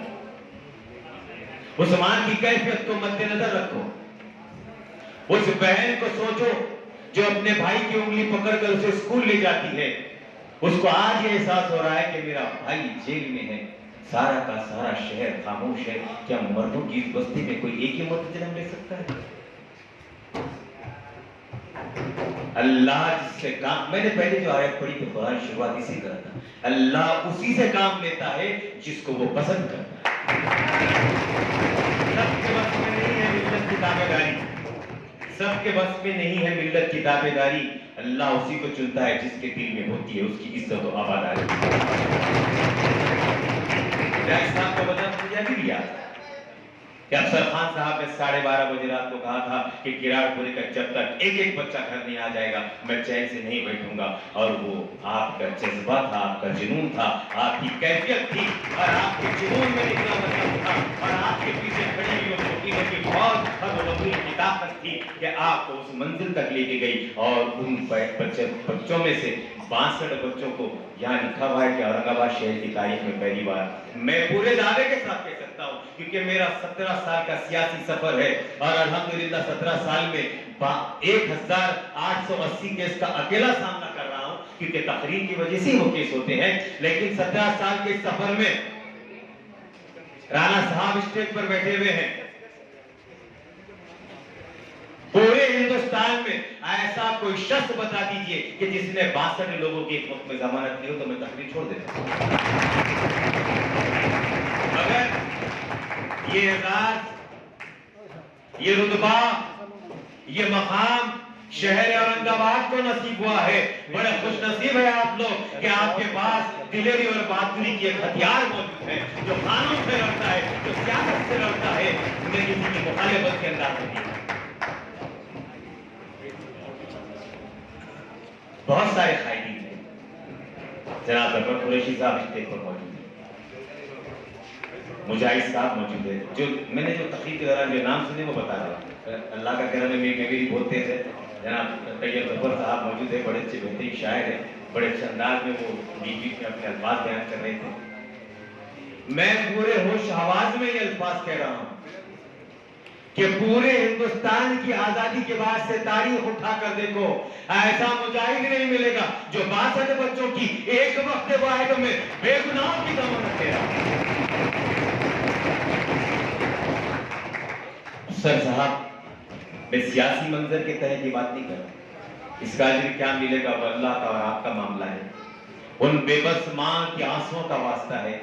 Speaker 7: उस मां की कैफियत को मद्देनजर रखो। उस बहन को सोचो जो अपने भाई की उंगली पकड़कर उसे स्कूल ले जाती है, उसको आज ये एहसास हो रहा है कि मेरा भाई जेल में है, सारा का सारा शहर खामोश है। क्या मर्दों की इस बस्ती में कोई एक ही मर्द जन्म ले सकता है? अल्लाह जिससे काम, मैंने पहले जो आयत पढ़ी थी कुरान शुरुआत इसी करा था, अल्लाह उसी से काम लेता है जिसको वो पसंद करता है। सबके बस में नहीं है मिल्लत की ताबेदारी, सबके बस में नहीं है मिल्लत की ताबेदारी। अल्लाह उसी को चुनता है जिसके दिल में होती है उसकी इज्जत और आबादारी। इस्लाम को बदनाम किया भी दिया कि अफसर खान साहब ने 12:30 बजे रात को कहा था कि किराड़पुरी का जब तक एक एक बच्चा घर नहीं आ जाएगा मैं चैन से नहीं बैठूंगा। और वो आपका जज्बा था, आपका जुनून था, आपकी कैफियत थी और आपके जुनून में निकला मतलब था और आपके पीछे खड़ी हुई वकीलों की बहुत और वकील की ताकत थी कि आपको उस मंजिल तक लेके गई। और उन बच्चों में से 62 बच्चों को यहाँ लिखा हुआ है कि औरंगाबाद शहर की तारीख में पहली बार, मैं पूरे दावे के साथ कह सकता हूँ क्योंकि मेरा 17 साल का सियासी सफर है और अल्हम्दुलिल्लाह 17 साल में 1880 केस का अकेला सामना कर रहा हूँ क्योंकि तकरीर की वजह से वो केस होते हैं। लेकिन 17 साल के सफर में राणा साहब स्टेज पर बैठे हुए हैं, पूरे हिंदुस्तान में ऐसा कोई शख्स बता दीजिए कि जिसने 62 लोगों की एक वक्त में जमानत ली हो तो मैं तकरीर छोड़ देता हूं। अगर ये एजाज, ये रुतबा, ये मकाम शहर औरंगाबाद को नसीब हुआ है, बड़े खुश नसीब है आप लोग कि आपके पास दिलेरी और बहादुरी की एक हथियार मौजूद है जो कानून से लड़ता है, जो सियासत से लड़ता है, उन्हें किसी की मुखालिफत के अंदाज में नहीं। बहुत सारे कायदीन हैं, जनाब जफर कुरैशी साहब स्टेज पर मौजूद है, मुजाहिद साहब मौजूद है, जो मैंने जो तकरीर के दौरान जो नाम सुने वो बता रहा। अल्लाह का करम है मेरी बोलते थे, जनाब तैयब जफर साहब मौजूद है, बड़े अच्छे बेहतरीन शायर है, बड़े अच्छे अंदाज में वो बीच में अपने अल्फाज बयान कर रहे थे। मैं पूरे होश आवाज में ये अल्फाज कह रहा हूँ कि पूरे हिंदुस्तान की आजादी के बाद से तारीख उठाकर देखो, ऐसा मुजाहिद नहीं मिलेगा जो 62 बच्चों की एक वक्त वाहिद में बेगुनाहों की जमानत दे रहा। सर साहब, मैं सियासी मंजर के तहत ये बात नहीं कर रहा, इसका अजर क्या मिलेगा वो अल्लाह का और आपका मामला है। उन बेबस मां के आंसुओं का वास्ता है।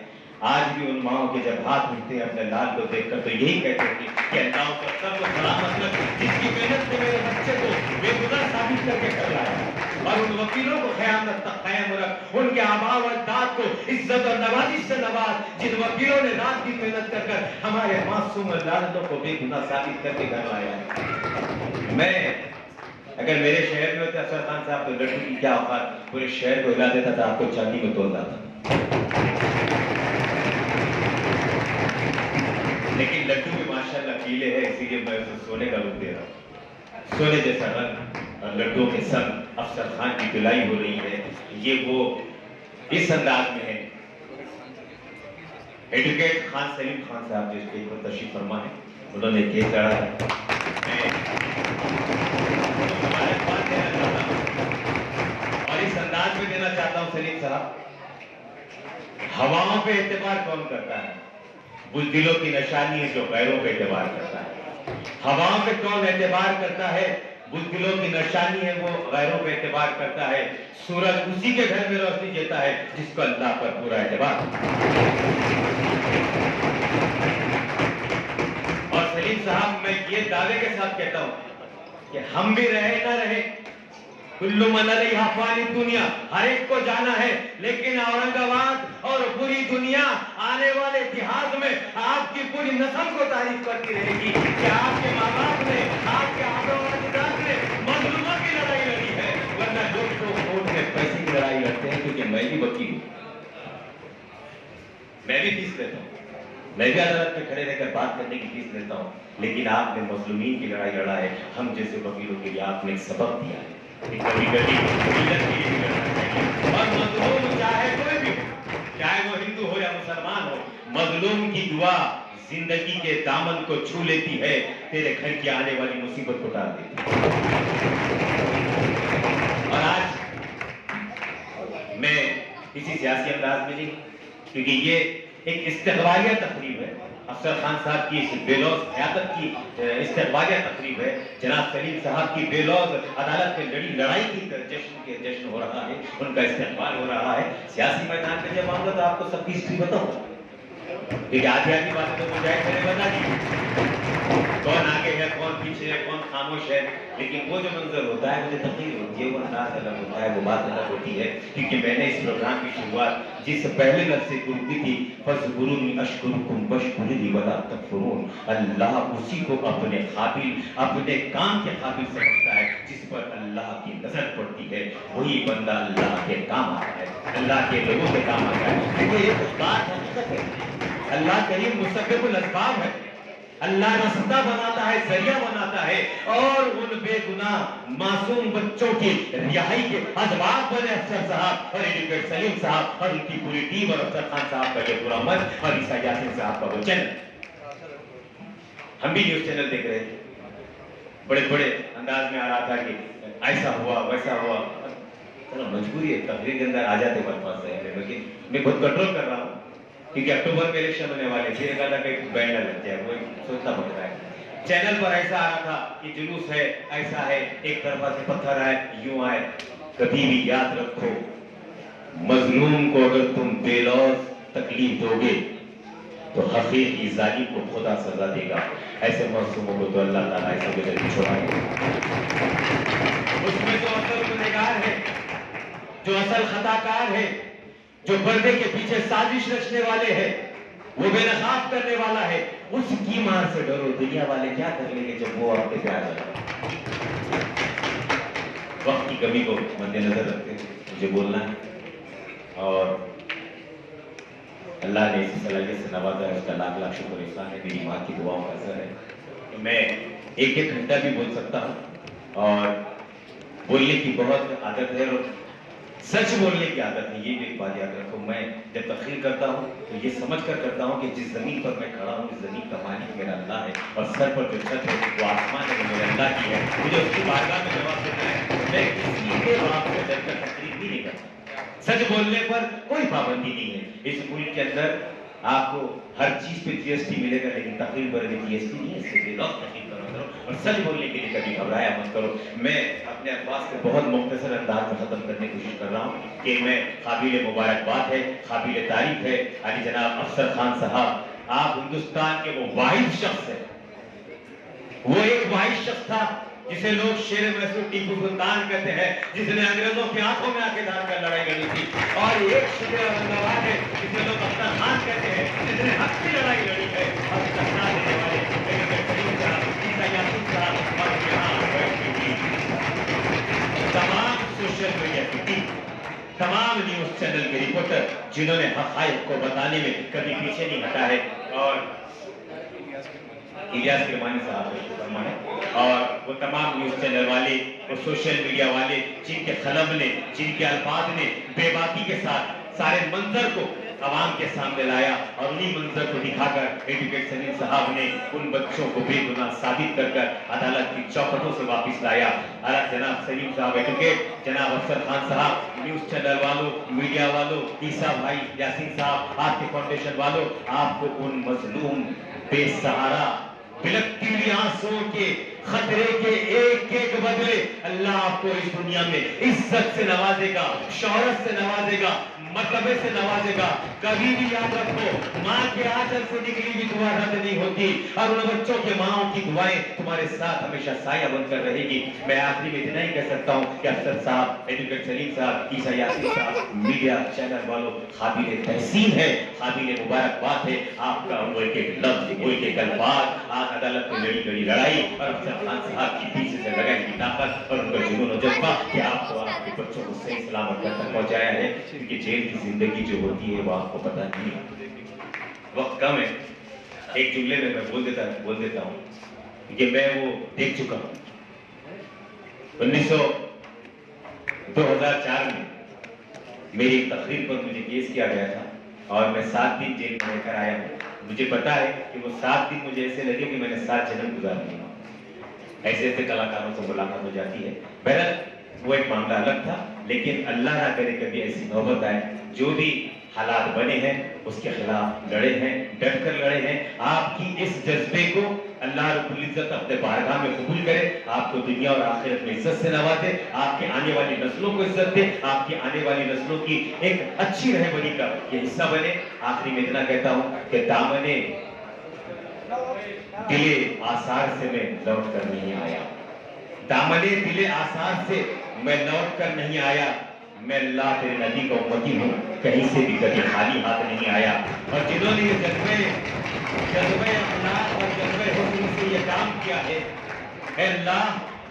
Speaker 7: आज भी उन माओं के जब हाथ उठते हैं अपने लाल को देखकर तो यही कहते हैं कि अल्लाह का सब सलामत रख, जिसकी मेहनत से मेरे बच्चे को बेगुनाह साबित करके कर लाया। और उन वकीलों को क़यामत तक कायम रख, उनके आबा व अजदाद को इज्जत और नवाजिश से नवाज, जिन वकीलों ने रात दिन मेहनत कर हमारे मासूम लालतों को बेगुनाह साबित करके घर लाया। मैं अगर मेरे शहर में होते अफसर खान साहब तो लड़की की क्या औकात, पूरे शहर को हिला देता था, आपको चांदी में तोड़ देता। लेकिन लड्डू भी माशाल्लाह पीले है, इसीलिए मैं उसे सोने का रूप दे रहा हूँ। सोने जैसा रंग और लड्डू के संग अफसर खान की धुलाई हो रही है, ये वो इस अंदाज में है। एडवोकेट खान सलीम खान साहब जो स्टेज पर तशरीफ फरमा है, उन्होंने केस लड़ा है। और इस अंदाज में देना चाहता हूँ सलीम साहब, हवाओं पे एतबार कौन करता है? बुज़दिलों की निशानी है जो गैरों पे एतबार करता है। हवाओं पे कौन एतबार करता है? बुज़दिलों की निशानी है वो गैरों पे एतबार करता है। सूरज उसी के घर में रोशनी देता है जिसको अल्लाह पर पूरा एतबार। और सलीम साहब, मैं ये दावे के साथ कहता हूँ कि हम भी रहे ना रहे, कुल्लू मन अलैहा फानी, दुनिया हर एक को जाना है, लेकिन औरंगाबाद और पूरी दुनिया आने वाले इतिहास में आपकी पूरी नस्ल को तारीफ करती रहेगी कि आपके माँ बाप ने, आपके आबाद ने मजलूमों की लड़ाई लड़ी है, वरना लोग तो कोर्ट में पैसे की लड़ाई लड़ते हैं। क्योंकि मैं भी वकील हूँ, मैं भी फीस लेता हूँ, मैं भी अदालत में खड़े रहकर बात करने की फीस लेता हूँ, लेकिन आपने मजलूमीन की लड़ाई लड़ा है। हम जैसे वकीलों के लिए आपने एक सबक दिया है, कभी कभी और मजलूम चाहे कोई भी, चाहे वो हिंदू हो या मुसलमान हो, मजलूम की दुआ जिंदगी के दामन को छू लेती है, तेरे घर की आने वाली मुसीबत को टाल देती है। और आज मैं इसी सियासी अंदाज में नहीं, क्योंकि ये एक इस्तेगबालिया तकरीब है। अफसर खान साहब की इस बेलौज क़यादत की इस्तेगबालिया तकरीब है। जनाब सलीम साहब की बेलौज अदालत में लड़ी लड़ाई की जश्न हो रहा है, उनका इस्तेकबाल हो रहा है। सियासी मैदान में जब आऊंगा तो आपको सबकी हिस्ट्री बताऊंगा, क्योंकि आधी आधी बातें तो मुझे मैंने बता दी, कौन आगे है, कौन पीछे है, कौन खामोश है। लेकिन वो जो मंजर होता है, मुझे तकलीफ होती है, वो अंदाज अलग होता है, वो बात अलग होती है। क्योंकि मैंने इस प्रोग्राम की शुरुआत जिस पहले लफ्ज़ से शुरू की थी, फज़कुरूनी अशकुरुकुम वशकुरूनी वला तकफुरून, अल्लाह उसी को अपने काबिल, अपने काम के काबिल समझता है जिस पर अल्लाह की नजर पड़ती है। वही बंदा अल्लाह के काम आता है, अल्लाह के लोगों के काम आता है। क्योंकि ये बात हकीकत है, अल्लाह करीम मुसब्बिबुल अस्बाब है। अल्लाह रास्ता बनाता है, जरिया बनाता है, और उन बेगुनाह मासूम बच्चों की रिहाई के असबाब बने अफसर साहब और एडवोकेट सलीम साहब और उनकी पूरी टीम और अफसर खान साहब का ये पूरा मत और ईसा यासीन साहब का वो चैनल। हम भी न्यूज चैनल देख रहे थे, बड़े बड़े अंदाज में आ रहा था कि ऐसा हुआ वैसा हुआ। चलो मजबूरी है, तकरीर के अंदर आ जाते बदमाश है, लेकिन मैं बहुत कंट्रोल कर रहा हूँ, क्योंकि अक्टूबर में इलेक्शन होने वाले थे। एक आधा कहीं बैंड लग जाए, वो सोचना पड़ रहा है। चैनल पर ऐसा आ रहा था कि जुलूस है, ऐसा है, एक तरफा से पत्थर आए, यूं आए। कभी भी याद रखो, मजलूम को अगर तुम बेलौज तकलीफ दोगे तो हकीकी जालिम को खुदा सजा देगा। ऐसे मासूमों को तो अल्लाह ताला ऐसे गुजर छोड़ाएगा। उसमें जो असल गुनहगार है, जो असल खताकार है, जो पर्दे के पीछे साजिश रचने वाले हैं, वो बेनकाब करने वाला है, उसकी मार से डरो। दुनिया वाले क्या कर लेंगे जब वो आपके प्यार लगा। वक्त की कमी को मद्देनजर रखते मुझे बोलना है, और अल्लाह ने इसी सलाहियत से नवाजा है, उसका लाख लाख शुक्र एहसान है। मेरी माँ की दुआओं का असर है कि मैं एक एक घंटा भी बोल सकता हूँ, और बोलने की बहुत आदत है, और सच बोलने की आदत है। ये भी एक बात याद रखो, मैं जब तकरीर करता हूँ तो ये समझ कर करता हूँ कि जिस जमीन पर मैं खड़ा हूँ, इस जमीन का मालिक मेरा अल्लाह है, और सर पर जो छत है वो आसमान है, वो मेरे अल्लाह की है। मुझे उसकी बारगाह में जवाब देना है। मैं किसी के बाप से डरकर तकरीर भी नहीं करता। सच बोलने पर कोई पाबंदी नहीं है। इस मुल्क के अंदर आपको हर चीज पे जीएसटी मिलेगा, लेकिन तकरीर पर जीएसटी नहीं है। इससे बेलौज तकरीर करो और सच बोलने के लिए कभी घबराया मत करो। मैं अपने अल्फाज को बहुत मुख्तसर अंदाज में खत्म करने की कोशिश कर रहा हूँ कि मैं काबिल मुबारकबाद है, काबिल तारीफ है अली जनाब अफसर खान साहब। आप हिंदुस्तान के वो वाहिद शख्स है, वो एक वाहिद शख्स था जिसे लोग शेर मैसूर टीपू सुल्तान कहते हैं, जिसने अंग्रेजों की आंखों में आंखें डालकर लड़ाई लड़ी थी। और एक शुक्र औरंगाबाद है जिसे लोग अफसर खान कहते हैं, जिसने हक की लड़ाई लड़ी है। और सपना देने वाले तमाम सोशल मीडिया की टीम, तमाम न्यूज चैनल के रिपोर्टर जिन्होंने हक़ाइक़ को बताने में कभी पीछे नहीं हटा है, और इलियास किरमानी साहब को फरमा है, और वो तमाम न्यूज चैनल वाले और सोशल मीडिया वाले जिनके खलब ने, जिनके अल्फाज ने बेबाकी के साथ सारे मंजर को आवाम के सामने लाया, और उन्हीं मंजर को दिखाकर एडवोकेट सलीम साहब ने उन बच्चों को बेगुनाह साबित कर अदालत की चौखटों से वापस लाया। जनाब सलीम साहब एडवोकेट, जनाब अफसर खान साहब, न्यूज चैनल वालों, मीडिया वालों, ईसा भाई यासीन साहब, आपके फाउंडेशन वालों, आपको उन मजलूम बेसहारा बिलखती हुई आंसुओं के खतरे के एक एक बदले अल्लाह आपको इस दुनिया में इज्जत से नवाजेगा, शौहरत से नवाजेगा, मर्तबे से नवाजेगा। कभी भी याद रखो, माँ के आंचल से निकली भी दुआ रद्द नहीं होती, और उन बच्चों के माओं की दुआएं तुम्हारे साथ हमेशा साया बनकर रहेगी। मैं आखिरी में इतना ही कह सकता हूँ कि अफसर साहब, एडवोकेट सलीम साहब, ईसा यासीन साहब, मीडिया चैनल वालों, काबिल तहसीन है, काबिल मुबारकबाद है। आपका वो एक एक लफ्ज, वो एक एक अल्फाज, आज अदालत में लड़ी गई लड़ाई, और अफसर खान साहब की पीछे से लगाई की ताकत और उनका जुनून और जज्बा कि आपको आपके बच्चों को सही सलामत घर तक पहुंचाया है। क्योंकि जेल की जिंदगी जो होती है वो आपको पता नहीं, वक्त कम है। एक जुमले में मैं बोल देता हूँ कि मैं वो देख चुका हूँ। 2004 में मेरी तकरीर पर मुझे केस किया गया था, और मैं 7 दिन जेल में रहकर आया हूँ। मुझे पता है कि वो 7 दिन मुझे ऐसे लगे कि मैंने 7 जन्म गुजार दिए। ऐसे ऐसे कलाकारों से मुलाकात हो जाती है। बहरहाल वो एक मामला अलग था, लेकिन अल्लाह ना करे कभी ऐसी नौबत आए जो भी हालात बने हैं उसके खिलाफ लड़े हैं, डट कर लड़े हैं। आपकी इस जज्बे को अल्लाह रब्बुल इज्जत अपने बारगाह में कबूल करे, आपको दुनिया और आखिरत में इज्जत से नवाजे, आपके आने वाली नस्लों को इज्जत दे, आपकी आने वाली नस्लों की एक अच्छी रहबरी का ये हिस्सा बने। आखिरी में इतना कहता हूं कि दामने दिले आसार से मैं लौट कर नहीं आया, दामने दिले आसार से मैं लौट कर नहीं आया, मैं अल्लाह तेरे नबी का उम्मती हूँ, कहीं से भी कभी खाली हाथ नहीं आया। और जिन्होंने ये जज्बे अखलाक और जज्बे हुस्न से ये काम किया है, ऐ अल्लाह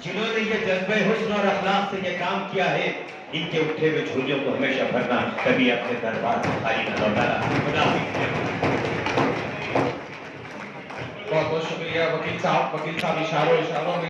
Speaker 7: जिन्होंने ये जज्बे हुस्न और अखलाक से ये काम किया है, इनके उठे हुए झोलियों को हमेशा भरना, कभी अपने दरबार से खाली न लौटाना।
Speaker 8: बहुत बहुत शुक्रिया वकील साहब इशारों में